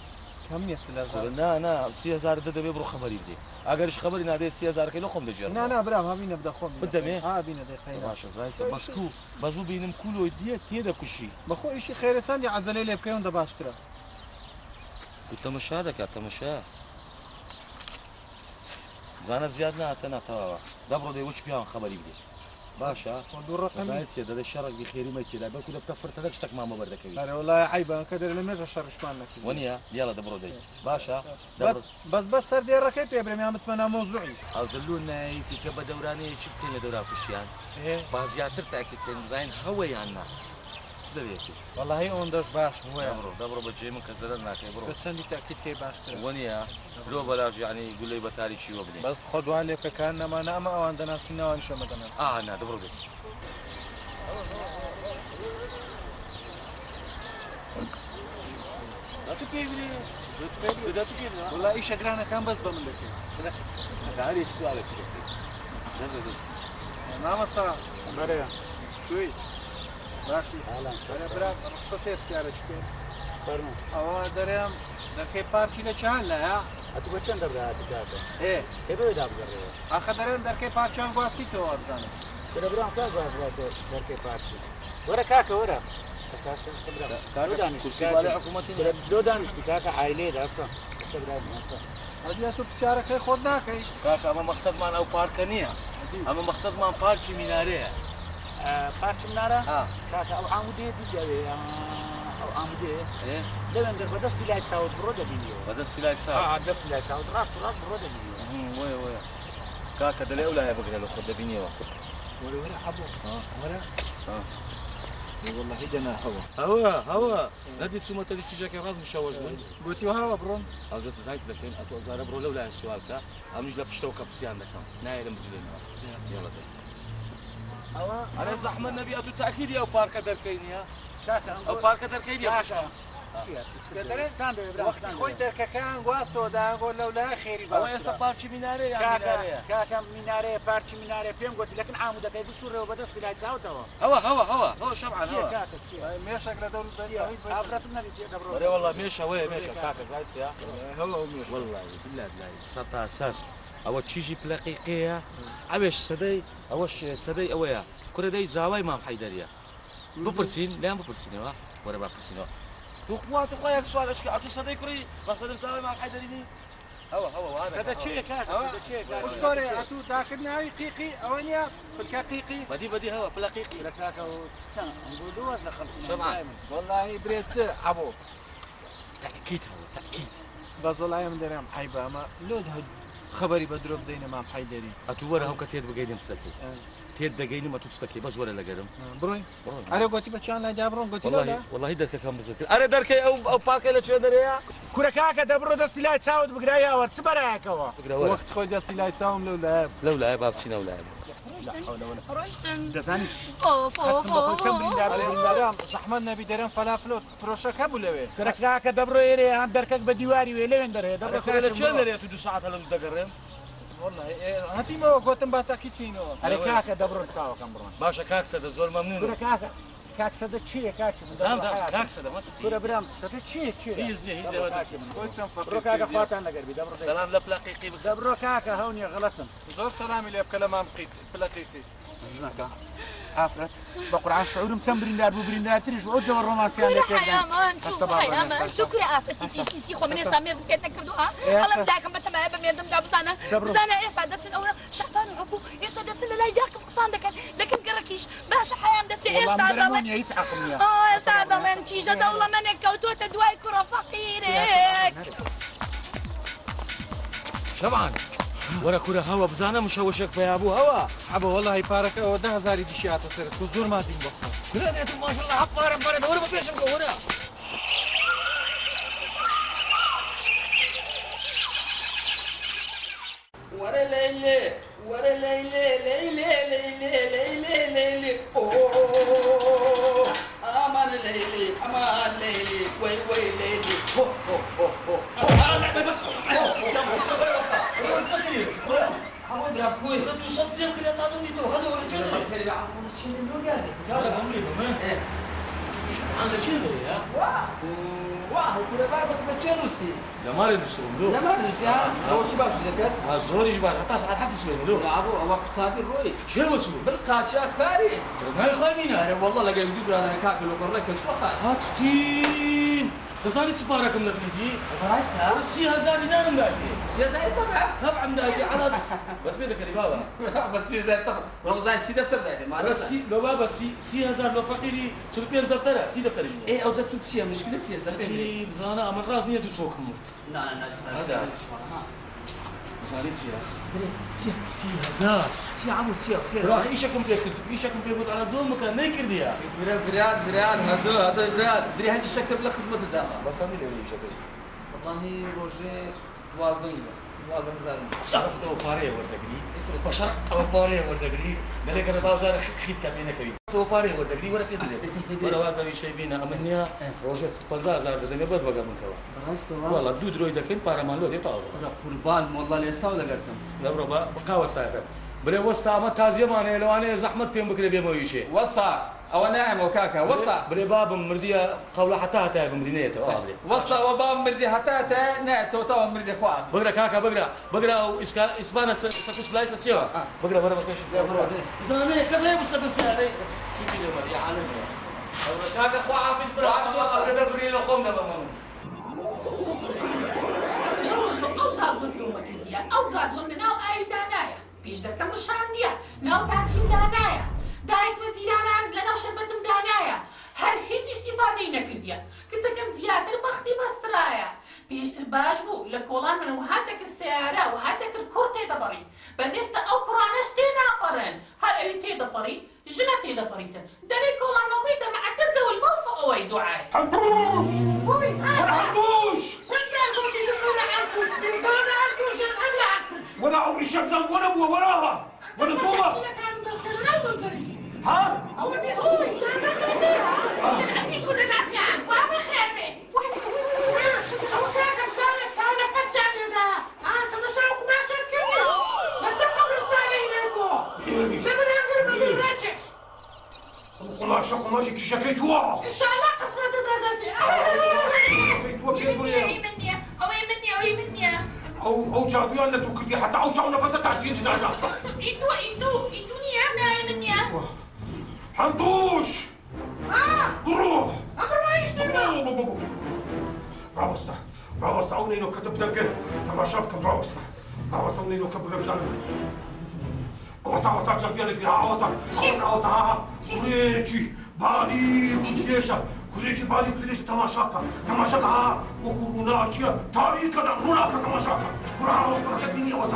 کەم نییە 30,000 نا 30,000 دەبێ بڕۆ خەبەری بدەی ئەگەریش خەبەری نادێت 30,000 لە خۆم دەژێر نا برام هەبینە بدەخۆم بدەمێ بینە دەقەی باشە زایچە بەسکو بەس بوو بینم کولۆی دیە تێدەکوشی بەخۆ ئیشی خێرە چەندی عەجەلەی لێ بکەون دە باشترە تەمەشا دەکات تەمەشا زانە زیاد ناتە ناتەواوە دەبڕۆ دەی وچ پیاوان خەبەری بدەیت باشا زايد سيد هذا الشرق بخير ما يتلا بكون بتفرت هذاك اشتك مع مبردك أنا والله عيبة كدر لما جا شر شمالك ونيا يلا دبروا دي باشا بس سر دير ركيب يا بريم يا متمنى موضوعي أزلونا في كبا دوراني شبتين لدورا كشتيان بازياتر تأكيد كان زين هوي عنا سدبيتي والله هي اون داش باش هو دبروا بجي من كسرنا كبروا بس عندي تأكيد كي باش ونيا لو بلاش يعني يقول لي بتاري شيء وبني بس خدوا عليك كان ما نام او عندنا سنة وانشا مدنا أنا دبروا دي لا تكيبني والله ايش اقرانا كان بس بملك تعالي السؤال كذا ما مصطفى بريا كويس ماشي اهلا وسهلا برا قصتي بسيارة شكل فرمو او دريم دركي بارشي لچال لا اتو بچن دبر اتو ايه ابي داب غره اخ دريم دركي بارشان غواستي تو ارزانه كده برام كا غواستي دركي بارشي ورا كاكا ورا استبرا كارو دانش كرسي بالي حكومتي لو دانش كاكا عائله ده اصلا استبرا هذه تو بسيارة كي خدنا كي كاكا اما مقصد مان او باركانيه اما مقصد مان بارشي ميناريه بارشي مناره كاكا او عمودي دي او عمودي ايه لما ندير بدست لا تساوي بروده بينيو بدست لا تساوي بدست لا تساوي راس بروده بينيو وي كاكا دلي ولا يا بقرا لو خد بينيو ولا حبو ورا والله هيدنا هوا نادي تسمى تدي تشاكي راس مشوج قلت هوا برون او زت زايد لكن اتو زار برو لولا السؤال كا امش لا بشتوكا بسيان لكم نايل مجلين يلا ده هوا انا زحمه النبي اتو تاكيد يا بارك دركينيا او بارك دركينيا باشا وقت خوي دركا كان غواستو دا نقول لولا خيري هو يسا بارتشي ميناري يا ميناري كاكا ميناري بارتشي ميناري بيم قلت لكن عامودك يدو سورة وبدست لا تساوي توا هو شبعا هو كاكا ميشا كلا دور عبرتنا اللي تقدر وري والله ميشا وي ميشا كاكا زايد يا هو ميشا والله بالله سطا سر او تشيجي بلاقيقيه عبش سدي اوش سدي اويا كل داي زاوي ما حيدريا ببرسين لا ببرسين ولا ببرسين وقوات اخويا سؤال اشكي عطوا صدي كري مقصد مساوي ما حيدريني هو هذا سدا شيء كاكا سدا شيء كاكا وشكوري عطوا داكنا قيقي اوانيا بالكاقيقي بدي هوا بلاقيقي كاكا وتستنى نقولوا وزن 50 شبعان والله بريت عبو تاكيد هو تاكيد بس والله من درهم حيبه ما لود هد خبري بدروب دينا ما حيدري اتورا هم كتير بقيدين تسكي تيد دقيني ما تستكي بس ولا لقدم بروين انا قلت بتشان لا جابرون قلت لا والله درك كم بذكر انا درك او باك لا شو دريا كره كاكا دبرو دست لا تساود بقرايا ورت براك وقت خو دست لا تساوم لولا باب سينا ولا روشتن دزانش اوف زحمتنا بدرم فلافل فروشك ابو لوي كره كاكا دبرو يلي عند دركك بديواري ويلي وين دبرو كره شو دريا تدو ساعات هلا مدقرم والله هاتي ما قلتم باتاكيد كينو على كاكا دبرو تساوي كم برون باشا كاك سد زول ممنون كره كاك سد شيء كاك زام كاك سد ما تسي كره برام سد شيء هي ما تسي قلت فقط رو كاكا فاتنا قربي دبرو سلام لبلاقيقي دبرو كاكا هوني غلطن زور سلامي لي بكلام مقيت بلاقيقي جنكا عفرت بقرعة الشعور متمبرين دار بوبرين دار تريش وأوجه الرومانسيان لك حيامان شكرا عفتي تيجي خو من يستعمل كيتك كردوها الله بداكم بتما بميردم داب زانا زانا يستعدت الأولى شعبان وعبو يستعدت لا يداكم قصان لكن قركيش باش حيام دتي يستعدل يستعدل انت جا دولة منك وتوت دواي كرة فقيرك طبعا ورا كره هوا بزانا مشوشك يا ابو هوا ابو والله يبارك وده هزاري دشيات صرت كزور ما دين بخص كره ديت ما شاء الله حقاره برد ورا ما فيش مقوره ورا ليلى ورا ليلى ليلى ليلى ليلى ليلى اوه امان ليلى امان ليلى وي وي ليلى هو هو هو يا بوي لا تصدق كده تعطوني تو هذا هو الجنة كده عمرو تشيل له قاعد لا عمري كمان عند تشيل يا واه كده بقى بتشيل وستي لا ما ردستهم دو لا ما ردست يا هو شو باش ذكر ها زور يجبر حتى ساعات حتى سوينا له يا ابو وقت هذه الروي شو وتسو بالقاشا خارج ما يخاينين انا والله لقى يدبر انا كاكل وقرك الفخر هاتين دەزانیت چ پارەکەم نەکردی؟ بەڕاستە؟ وەرە 30,000 دینارم داتی. 30,000 طبعا. طبعا داتی علاز بەت پێ دەکەی بابا. بە 30,000 طبعا. ڕۆزای 30 دەفتەر دادێ وەرە لۆ بابا 30,000 لۆ فەقیری 45 دەفتەرە 30 دەفتەریش نییە. ئێ ئەوجا تو چییە مشکلە چییە زەربێ بزانە ئەمە ڕاست نییە دوو چۆکم مرد. نا بزانیت چییە؟ چییە؟ 30,000. چی عمو چییە خێر؟ برا ئیشەکەم پێ کرد ئیشەکەم پێ گوت عەلا دۆمەکە نەیکردیە. براد هەدوو براد بری هەندی شەکتە بلە خزمەتت داما. بە چەندی لێ ئیشەکەی؟ والله ڕۆژێ 12,000. شەرەفتەوە پارەیە وەردەگری. باشە ئەوە پارەیە وەردەگری دەلێکەنە باوزارە خیتکە پێ نەکەوی. تۆ پارەیە وەردەگری وەرە پێ دەدێت. وەرە وازدەوی شەی بینە ئەمە نییە ڕۆژێ 50,000 دەدەمێ بەس بەگە منکەوە. وەڵا دوو درۆی دەکەین پارەمان لۆ دێتەوە. قوربان مۆڵڵا لێستاو دەگەرتم. لەبڕۆ بە قاوەستاکە. بڵێ وەستا ئەمە تازیەمانەیە لەوانەیە زەحمەت پێم بکرێ بێمەوەیشێ. وەستا ئەوە نایەمەوە کاکە وەستا. بڵێ بابم مردیە قەوڵە حتا هەتای بمرینێتەوە ئابێ. وەستا ئەوە بابم مردی هەتا نایەتەوە تاوە مردی خوا. بگرە کاکە بگرە ئەو ئیسپانە چەکوس بلایسە چێوە. بگرە بەرە بەکەش. زانێ کەسەیە بستەبن سیارەی شوتی لێمە یا حالەمە. کاکە خوا حافظ برا ئەوکەدە بری لە خۆم دەبەمەوە. ئەو جار وەکرۆمە کردیان ئەو جار وەم لە ناو ئاویدا نایە پێش دەکەم شاندیە ناو تاچیمدا نایە دایکمە جیرانان لە ناو شەربەتمدا نایە هەر هیچ ئیستیفادەی نەکردیە کچەکەم زیاتر بەختی بەسترایە پێشتر باش بوو لە کۆڵان من و هەردەکرد سیارە و هەردەکرد کوڕ تێدەبەڕی بەس ئێستا ئەو کوڕانەش تێناپەڕن هەر ئەوی تێدەپەڕی ژنە تێدەپەڕیتن دەبێت کۆڵانمە بێتە مەعتەزە والمەوفق ئەوەی دوعای حنطوش ولا عمري الشمس ولا ابوه وراها ولا طوبه ها؟ شنو كل الناس يعني بابا خيربي او ساكن زالت ساونا فتشان ده تمشاوك ما شد كده بس قبل استاني هناكو لما نقدر ما نرجعش والله شق ماجي كي شكيتوها ان شاء الله قسمة دردسي او جادو انا توكدي حتى اوجعوا نفسها تعسين جنانا ايدوني انا منيا حنطوش روح امر ايش راوستا اوني لو كتب دقه تماشاكم راوستا اوني لو كتب دقه اوتا جابيا فيها اوتا كوريجي بالي كليشة كوريجي بالي كليشة تماشاكا وكوروناتشيا تاريكا روناكا تماشاكا كورا تبيني اوتا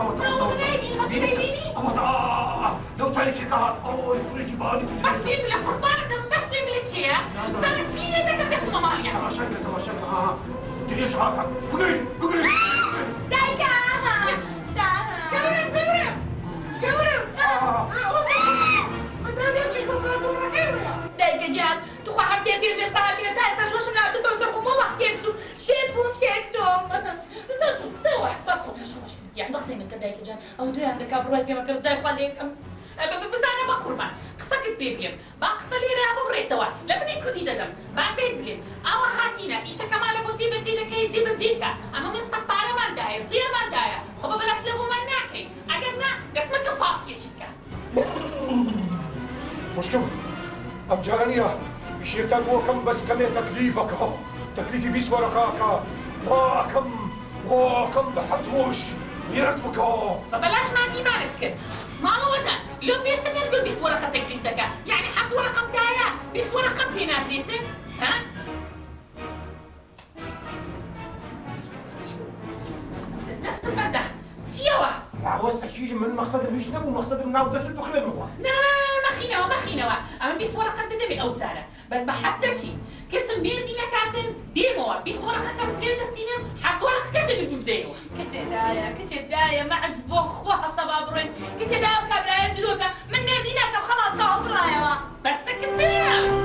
لو تاريكي كهات اوي كوريجي بالي بس بيبلا قربانة بس بيبلتشيا زالت شيء بس ماماليا تماشاكا كليشة هاكا بقري دايكا دايكا جاب تخو حفتين بيرجع ساعتين تايستا شو شمنا تدرسكم والله تيكتو شيت بون تيكتو استوى بطل شو مش يعني نخسي من كدايكا جان او دري عندك ابروي في مكر زي خليك بس انا بقربان قصك بيبليم ما قصة لي راه ببريتوا لبني كودي ددم ما بيبليم او هاتينا ايشا كمال ابو تجيب زينك يجيب زينك اما مستق على ما داير زير ما داير خو بلاش لبو مناكي اجرنا قسمك فاطيه شتك مشكل ام جارانيا يشيكان وكم بس كم تكليفك تكليفي بيس ورقاك وكم بحطوش يرتبك بلاش ما عندي ما نذكر ما هو ده لو بيشتغل تقول بيس ورقه تكليفتك يعني حط ورقه بدايه بيس ورقه بينات ريتن ها الناس البرده سيوا عاوزتك تيجي من مقصد بيش نبو مقصد من ناو دست وخلال موا ما خينوا اما بيس ورقه بدمي او زاره بس بحفتر شيء كنت مبير دينا كاتن ديمو بيس ورقه كم غير دستينم حط ورقه كتب بيبدايو كنت دايا مع زبوخ وحصبابرين كنت دايا كابرايا دلوكا من ديناك خلاص طاو برايا بس كتير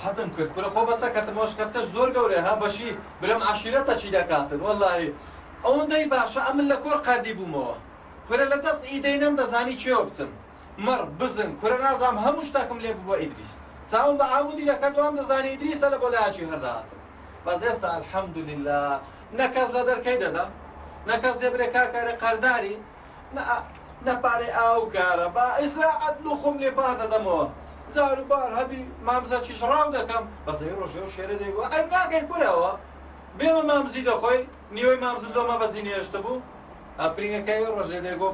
حتم کرد کل خو بس کتماش کفتش زور گوره ها باشی برم عشیرتا چی دکاتن والله اون دی باشه امن لکور قردی بومو کره لدست ایدینم دزانی چی obcym مڕ بزن کورە نازام هەموو شتاکم لێ بووە ئیدریس چاوم بە ئامودی دەکرد وام دەزانی ئیدریسە لە بۆ لایەکی هەرداهاتم بەس ئێستا ئەلحەمدولله نەکەس لە دەرکەی دەدا نەکەس دەبرێ کاکارێ قەرداری نەپارێ ئاو کارە با ئیسراحەت و خۆم لێ پار دەدەمەوە جار و بار هەبی مامزەکیش ڕاو دەکەم بەزەی ڕۆژێ و شێرە دەیگوە ئەی ناگەی کورەوە بێمە مامزی دەخۆی نیوەی مامزت لۆمە بەزی نێشتە بوو ئەپرینگەکەی ڕۆژێ دەیگۆ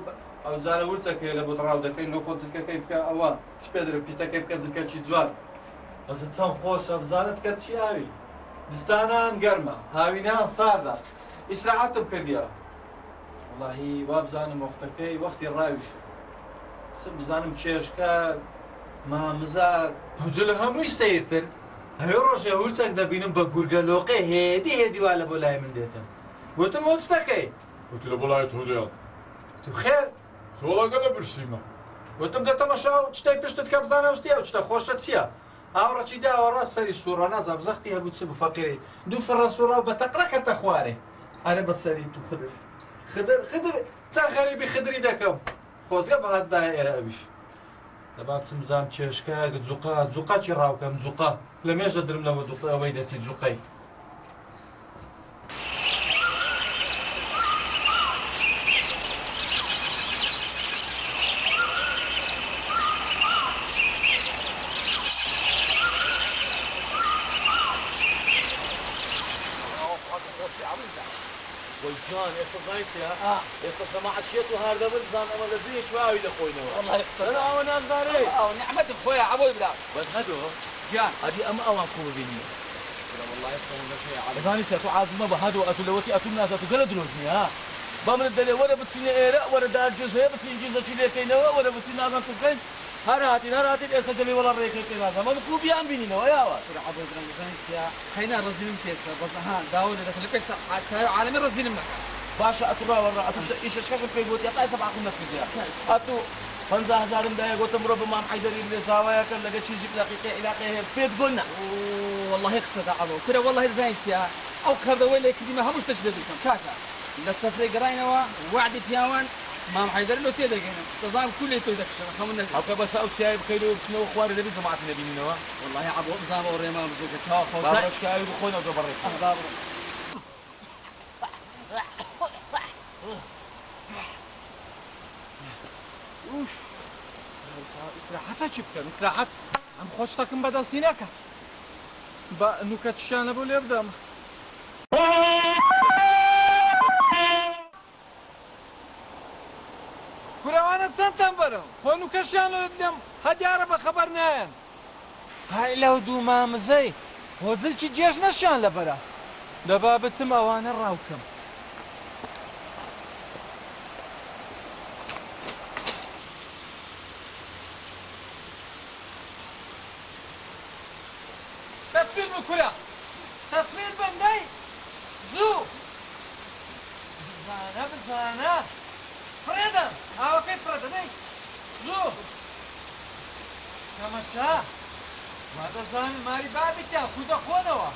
ئەو جارە ورچەکەی لە بۆ ڕاو دەکەین لە خۆ جرکەکەی بکە ئەوە چ پێدرە پیستەکەی بکە جرکەکی جوان ئەزت چەند خۆشە بزانت کە چی ئاوی دستانان گەرمە هاوینان ساردا ئیسراحەتم کردیە وڵاهی وا بزانم وەختەکەی وەختی ڕاویشە بزانم چێشکە مامزە هەجە لە هەمووی سیرتر هەوێ ڕۆژێ هورچەک دەبینم بە گورگەلۆقێ هێدی وا لە بۆ لای من دێتن گوتم ئەو چ دەکەی وتی لە بۆ لای تۆ دێڵ تو خێر تۆڵەگە لە برسیمە گوتم دەتەمەشا و چتەی پشتت کە بزانە شتیە و چتە خۆشە چییە ئاوڕەچی داوە ڕاست سەری سوورە نازا بزەختی هەبوو چ بفەقیری دوو فڕە سوورە بە تەقڕەکەتە خوارێ ئەرە بەسەری تو خدر چا غەریبی خدری دەکەم خۆزگە بەهات دایە ئێرە ئەویش دەبا بچم بزانم چێشکە جوقاچی ڕاوکەم جوقا لە مێژە درم لەوە جوقا ئەوەی دەچی جوقەی والجان ئێستا زای چیە؟ ئێستا سەماحەت شێت و هاردەبن بزان ئەمە لە زیی شواوی دەخۆینەوە والله قسە لە ئەوە نازانێ ئەو نعمەتم خۆیە عەبۆی برا بەس هەدۆ گیان ئەدی ئەمە ئەوان خۆ ببینی والله بزانی چێت و عازمە بە هەدۆ ئەتو لەوەتی ئەتوم نازات و گەلە درۆژنی ها با منت دەلێ وەرە بچینە ئێرە وەرە دارجێز هەیە بچین جێزەکی لێکەینەوە وەرە بچین نازان چ بکەین هەر هاتین ئێستا دەبێ وەڵا ڕێکەکەی نازان من کوو بیان بینینەوە یاوە عەبۆی برا بزانین چیە هەینا ڕەزیلم پێچە بەس ها داوە لە دەخل پێش حادثەی عالەمی ڕەزیلم نەکە باشە ئەتوڕا وەڕا ئەتو ئیشەکەم پێی گوتی ئەقای سەبعەکم نەکردیا ئەتو 50,000 دایە گوتم ڕۆ بمام حەیدەری لێ زاوایەکە لەگە چیزی دقیقەی عێلاقی هەیە پێت گۆنا والله قسەدا عەبۆ کورە والله دەزانین چیە ئەو کردەوەی لێ کردیمە هەموو شتەش لێ دوکەم کاکە لە سەفرەی گەڕاینەوە وعدی پیاوان مام حەیدەری لۆ تێدەگەینم دەزانم کولێ تۆی دەکشەوە خەمون نەکە ئەوکە بەس ئەو چیای بکەیتەوە بچنەوە خوارە دەبی زەماعەتی نەبینینەوە والله عەبۆ بزانم ئەو ڕێمان بزۆکە تاوا با ڕۆژکاوی بخۆینەوە دۆ بەڕێک ئیسراحەتە چی بکەم ئیسراحەت ئەم خۆ شتەکەم بەدەستی نەکات بە نوکە تشیانە بۆ لێ بدەم کوراوانە چەندتان بەرم خۆ نوکەشیان لێ بدەم هەدیارە بە خەبەر نایەن های لەو دوو مامزەی هۆزلکی جێژ نەشیان لەبەرە دەبا بچم ئەوانە ڕاوکەم تصویر بکورە تصویر بەندەی زوو بزانە فرێدە ئاوەکەی فرەدە دەی زوو تەمەشا ما دەزانم ماری بابێکیان خو دەخۆنەوە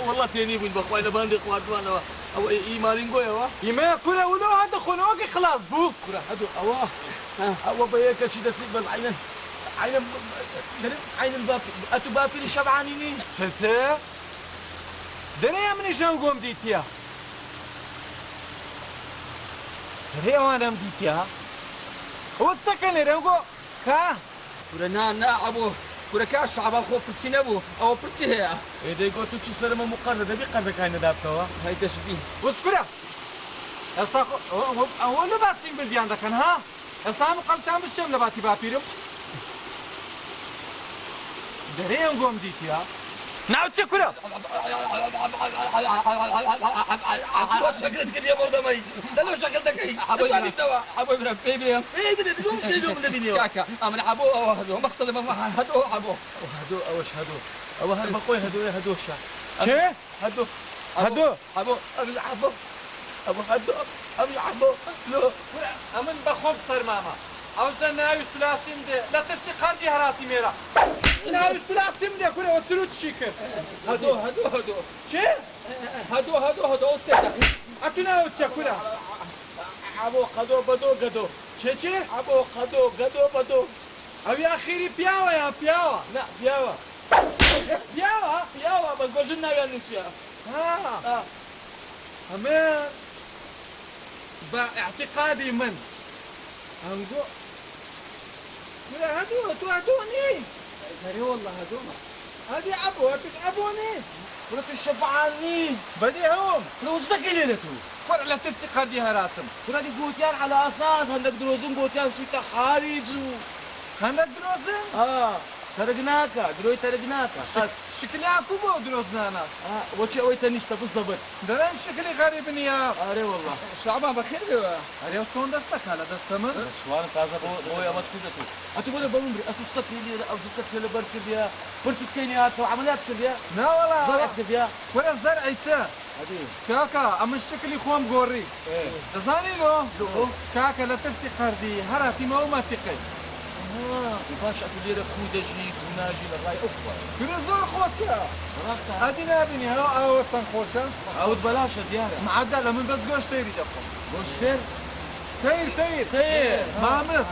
وەڵا تێنی بووین بەخوای لە باندێ خواردوانەوە ئەوە ئیمارینگۆیەوە ئیمەیە کورە ولەوە هەدەخۆنەوەگە خلاص بوو کورە هەدوو ئەوە بە یەکەچی دەچیت بەس عین الباب ئەتو باپیری شەبعانینی چێ دەرەیە منیشان گۆم دیتیە دەرەی ئەوانم دیتیە ئەوە چ دەکەن لێرەنگۆ کا کورە نا عەبۆ کورەکە شەعبان خۆ پرچی نەبوو ئەوە پرچی هەیە ئێدەی گۆ تووچی سەرمە مقەرە دەبی قەردەکانی نەدابکەوە هەی دەشبی وەس کورە ئێستا ئەوە لە باسی بردیان دەکەن ها ئێستا هەموو قەڵتان بچێم لە باتی باپیرم دەرەیەم گۆم دیتیە ناوچە کورە شەکرت کردیە بەڵدەمەی دەلۆ شەکل دەکەی عەبۆی برا پێی برێم کاکە ئەمن عەبۆ ئەوە هەدۆ مەقسەدە بەمە هەدۆ عەبۆ هەدۆ ئەوەش هەدۆ ئەوە هەر بەخۆی هەدۆیە هەدۆشە چێ هەدۆ هەدۆ عەبۆ ئەبی عەبۆ ئەبۆ هەدۆ ئەبی عەبۆ لۆ ئەمن بەخۆم سەرمامە ئەوزە ناوی سولاسیم دێ لە ترسی قەندی هەراتی مێرە ناوی سولاسیم دێ کورە ئەوە ترو چی کرد هەدۆ چێ هەدۆ ئەو سێدە ئەتو ناوت چە کورە عبۆ قەدۆ بەدۆ گەدۆ چێ عبۆ قەدۆ گەدۆ بەدۆ ئەوی ئاخیری پیاوە یان پیاوە نا پیاوە پیاوە پیاوە بەس بەژن ناویان نووسیە ئەمێ بە اعتقادی من هەنگۆ هەدووە تو هەدوونی هەرێ وەڵڵە هەدوومە هەدی عبۆ توش عبۆنی ولا في الشبعاني بدي هم لو زدك ليلته ورا لا تفتي قدي هراتم كنا دي قوتيان على اساس عندك دروزن قوتيان شيكا خارج عندك دروزن ترقناك دروي ترقناك شكلي عقوبة ودروزنانا وشي اوي تنشتا بالضبط درهم شكلي غريب يا اري والله شعبان بخير بيوا اري وصون دستك على دست من شوان تازه بو يا متكدتو اتو بده بمبري اتو تستطيع او تكتسل بركبيا فرصه كينيات وعمليات كبيا لا والله زرعت كبيا ولا الزرع يتا كاكا ام الشكل خوم غوري تزاني له كاكا لا تسي قردي هراتي ما وما تقي باشا تدير كودجي كناجي لغاية أكبر كنا زور خوشة راستا هادي نابيني ها عاود خوشة عاود بلاش ديارة معدلة من بس قوش تيري دقم قوش تير تير مامس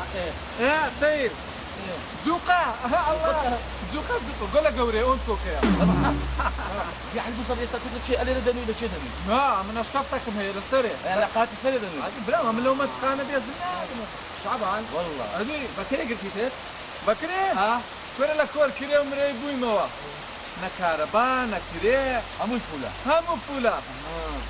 ايه تير زوقا الله زوقا قول قوري اون كوكيا يا حلبي صار يسا كل شيء ألي ردني ولا شيء دني من اشكفتكم هي للسري انا لقات السري دني بلا من لو ما تقانا بيزنا شعبان والله هذي بكري قلت بكري ها كل لكور كري ومري بوي موا نكاربا نكري همو فولا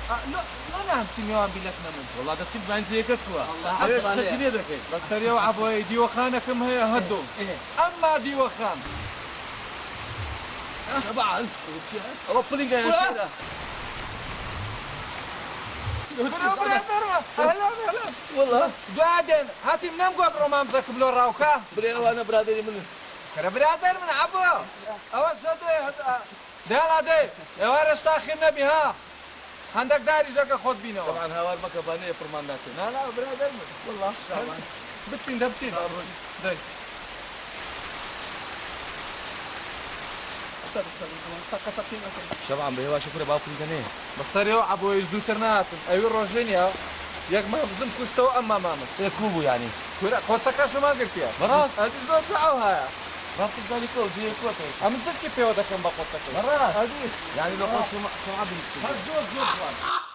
لا نعم سيميوان بيلك نمن والله ده سيب زين زي كتوا الله ليش تسجل يدك بس سريع وعبوي دي وخانكم هي هدو اما دي وخان شبعان ربني جاي هلا والله بعدين هاتي منام قبل ما امسك بلو الراوكا بلي انا برادري من برادر من عبو اول صدي دال دي يا ورش تاخير نبي ها عندك داري جاك خود بينا طبعا هوار مكبانيه فرماناتي لا برادر من والله شعبان بتسين داي شبعان بيوا شكرا باكل جنيه بصريو عبو يزوترنات ايو روجينيا ياك ما بزم كستو اما مامس ايه كوبو يعني كورا خود سكر شو ما قلت يا براس هذه زوت معوها راس ذلك ودي كوتي عم تزكي في ودا كان باخد سكر براس هذه يعني لو قلت شو عم بيكتب هذا زوت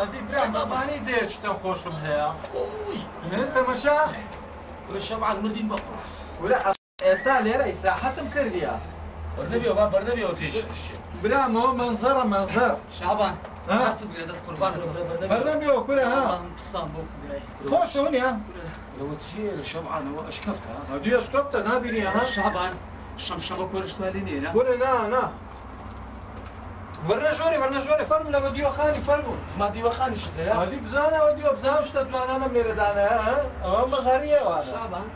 هذه برام بزاني زي شتم خوشم هيا انت مشا ولا الشبعان مردين بقى ولا استا ليرا استراحتم كرديا برنبي وزيش برام هو منظر شعبان دست بگیره دست قربان برنبي وكلها ها اللهم بصام بوخ خوش هونيا لو تسير شبعان هو اشكفتها هدي اشكفتها نابيني ها شعبان شمشمه كورش تواليني لا ولا لا ورنا جوري فرم لما ديو خاني فرمو ما ديو خاني شتها هدي بزانا وديو بزانا شتا جوانا ميردانا ها اما غاريه وانا شعبان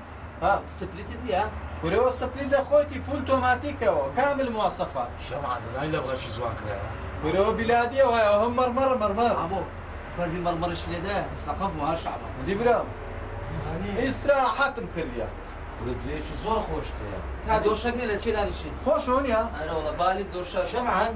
ها سبليت ديا وريو السبليت ده خوتي فول اوتوماتيكا كامل مواصفات شبعان زين لا بغى شي زوان كره وريو بلاديه وهم مرمر عمو بردي مرمرش لده استقفوا ها شعبان دي برام زاني استراحت مكرديا ولد زي شو زور خوشتها هذا دوشني لا تشي داني شي خوش هونيا انا والله بالي بدوشا شبعان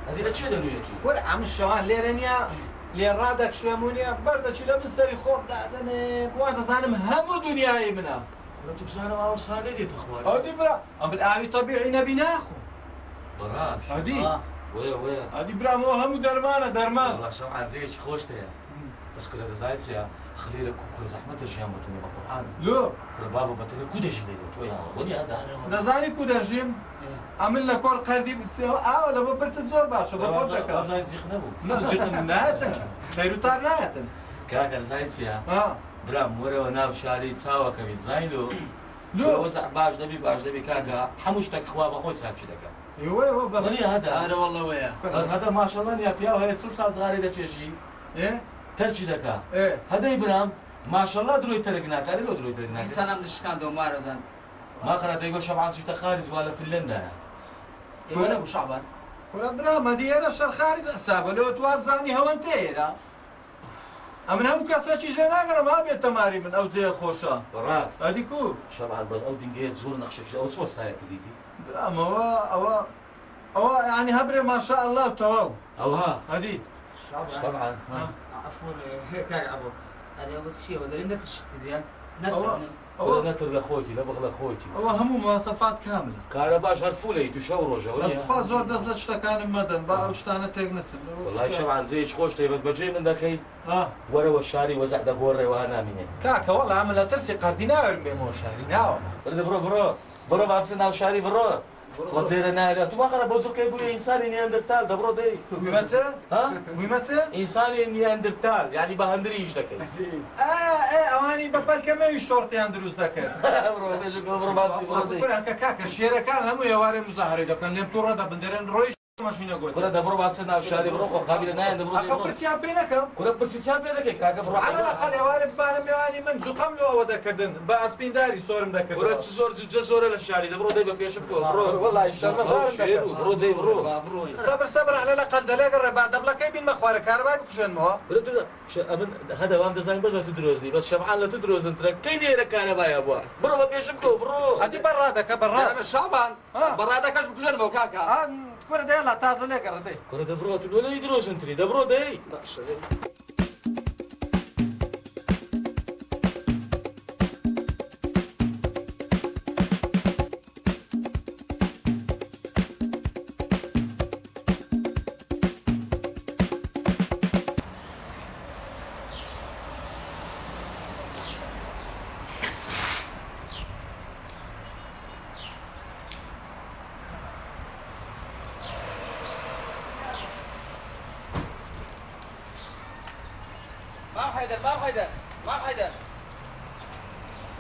هذه لا تشي دنيتو ور عم الشوان ليرنيا ليرادك شومونيا بردك لبن سري خوب دادني وانا زانم هم دنياي منا ولا تبزانا ما وصاني دي تخوان هادي برا ام بالآوي طبيعي نبي ناخو براس هادي ويا هادي برا مو هم درمان والله شبعان زي شي خوشتها بس كل هذا زايد يا خليلك كل زحمة الجامعة تني بالقرآن لو كل بابا بتني كودش ليلة ويا ودي هذا دزاني كودجيم عمل لك ور قردي بتسوي ولا ببرت زور باشا بقولك والله زيخ نبو لا زيخ ناتن خيرو تار ناتن كاكا زايد يا ها برام ورا وناف شاري تساوى كبيت زايلو لو وزع باش دبي كاكا حموشتك خواب اخوي ساكشي دكا ايوه بس هذا انا والله ويا بس هذا ما شاء الله يا بيا وهي سلسال صغاري دا شيء ايه ترشي دكا ايه هذا يبرام ما شاء الله دروي ترقناك علي لو دروي ترقناك سنه من الشكان دو ماردن ما قرأت يقول شبعان شو تخارج ولا فنلندا ولا ابو شعبان ولا برام هدي انا الشر خارج حسابه لو توازاني هو انتهي ئەمن هەموو کەسێکی ژێ ناگەڕم ها بێت تەماری من ئەو جێ خۆشە بەڕاست ئەدی کو شەبان بەس ئەو دینگەیە زۆر نەخشەکە ئەو چۆ ستایەتی دیتی برامەوە ئەوە ینی هەبرێ ماشاء الله تەواو ئەوها هەدی شەبان عفوا هيك ابو هذا اول شيء ودري نترشت كذا ئەوە نەتر لە خۆتی لە بەغ لە خۆتی ئەوە هەموو مواسەفات کاملە کارە باش هەر فولەی تو شەو ڕۆژەوە دەستخوا زۆر دەست لە شتەکانم مەدەن با ئەو شتانە تێک نەچن وڵای شەبان زێیش خۆش تێ بەس بەجێ من دەکەیت وەرەوە شاری وەزع دەگۆڕێەوە نامینێ کاکە وەڵا من لە ترسی قەردی ناوێرم بێمەوە شاری ناوە بڕۆ بافسە ناو شاری بڕۆ خۆت لێرە نایە تو واقعا بۆ زۆرکەی بووی ئینسانی نیاندرتال دەبڕۆ دەی ویمەچە ئینسانی نیاندرتال یعنی بە هەندریش دەکەیت ئەوانی بە پەلکەمەوی شۆڕتیان دروست دەکرد کاکە شێرەکان هەموو ێوارێ مزاهرەی دەکەن لێم تووڕە دەبندێرن ڕۆیش ماشینە گۆت کورە دەبڕۆ بافسە ناو شاری بڕۆ خۆ قابلە نایەن دەبڕۆ پرسیان پێ نەکەم کورە پرسیان پێ دەکەی کاکە بڕۆ عەلەقەڵ ێوارێ ببانە میوانی من زوقەم لەوە دەکردن بە ئەسپینداری سۆرم دەکرد کورە زۆرە لە شاری دەبڕۆ دەی بە پێشم کۆ بڕۆ وەڵای شەرمەزارم دەکەم بڕۆ دەی بڕۆ سەبر عەلەقەڵ دەلێگەڕێ با دەبڵەکەی بینمە خوارە کارەبای بکوژێنمەوە ئەمن هەدەوام دەزانین بەزە تو درۆزنی بەس شەبعان لە تو درۆزنترە کەی لێرە کارەبایە بووە بڕۆ بە پێشم کۆ بڕۆ ئەدی بەڕادەکە بەڕاد شابان بەڕادەکەش بکوژێنمەوە کاکە کورە دەیە لە تازە لێگەڕە دەی کورە دەبڕۆ تو لۆلەی درۆزنتری دەبڕۆ دەی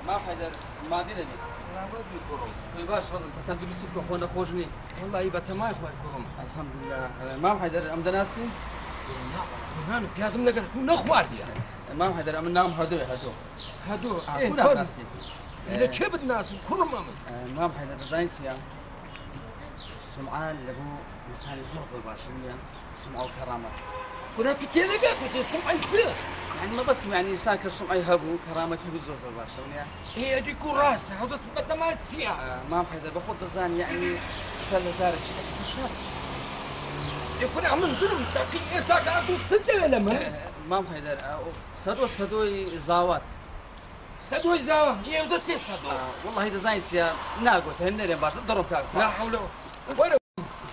مام حيدر ما دينني توي باش فضل تندرسيت كخونا خوجني والله بتماي خوي كرم الحمد لله مام حيدر ام دناسي نانو بيازم لقر نخواتي مام حيدر ام نام هدو كل ناسي إذا شبت الناس كرم مام حيدر زين سيا سمعان لبو انسان زوفر باشا سمعه وكرامات كنا كتير كنت سمعي زيت يعني ما بس يعني انسان كسمعه يهبو كرامتي بزوفر باشا هي دي كراسة هذا سبت ما تسيا مام حيدر باخذ الزان يعني سله زارت تشارك يكون عمل ظلم تقي إساك عدو تصدق ولا ما مام حيدر سدوي زاوات سدوي زاوات يوزو تسي سدو والله إذا زين سيا ناقوت هنري باش ضرب كاك لا حول ولا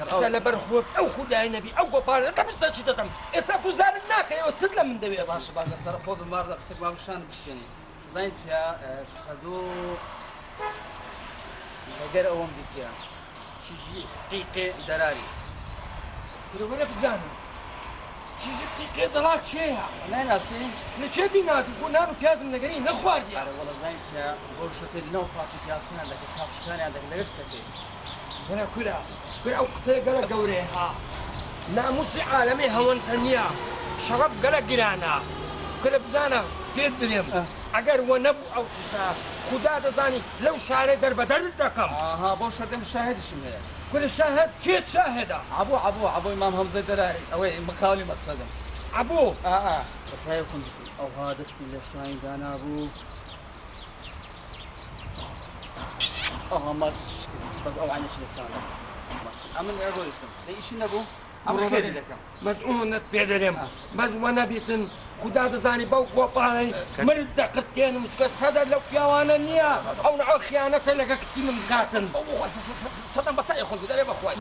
سلا برخوف أو خداي نبي أو قبار أنت مش ساتشي تتم إساك وزار الناكا يو تسدل من دبي باش صار خوف المرضى قصك ما مشان بالشيني زين سيا سدو غير أوام ديتيا شيجي قيقي دراري ولا بزانو شيجي قيقي دراك شيها لا ناسي نشبي ناس يكون نانو بيازم نقرين نخواري أنا والله زين سيا برشة النو فاتي بياسين عندك تصاف شكاني عندك لقيتك أنا كلا أقصي قلق دوريها ناموسي عالمي هون تنيا شرب قلق جرانا كلا بزانا بيت بريم أجر ونبو أو تشتا خدا دزاني لو شارع در بدر دكم ها بو شرط مشاهد شمله كل شاهد كيت شاهده عبو إمام همزة دراري أوي مخاولي مقصده عبو بس هاي يكون أو هذا السيل الشاين دانا أبو ما بس أو عني شيء ثاني أمن أقول إيش ليش نبو مزعومة بيدرم بس وانا بيتن خدا دزاني بوق وطاني مرد دقتين متكسدة لو بيوانا نيا أو نعو خيانة لك كتير من قاتن صدم بس يا أخوي بدري بأخوي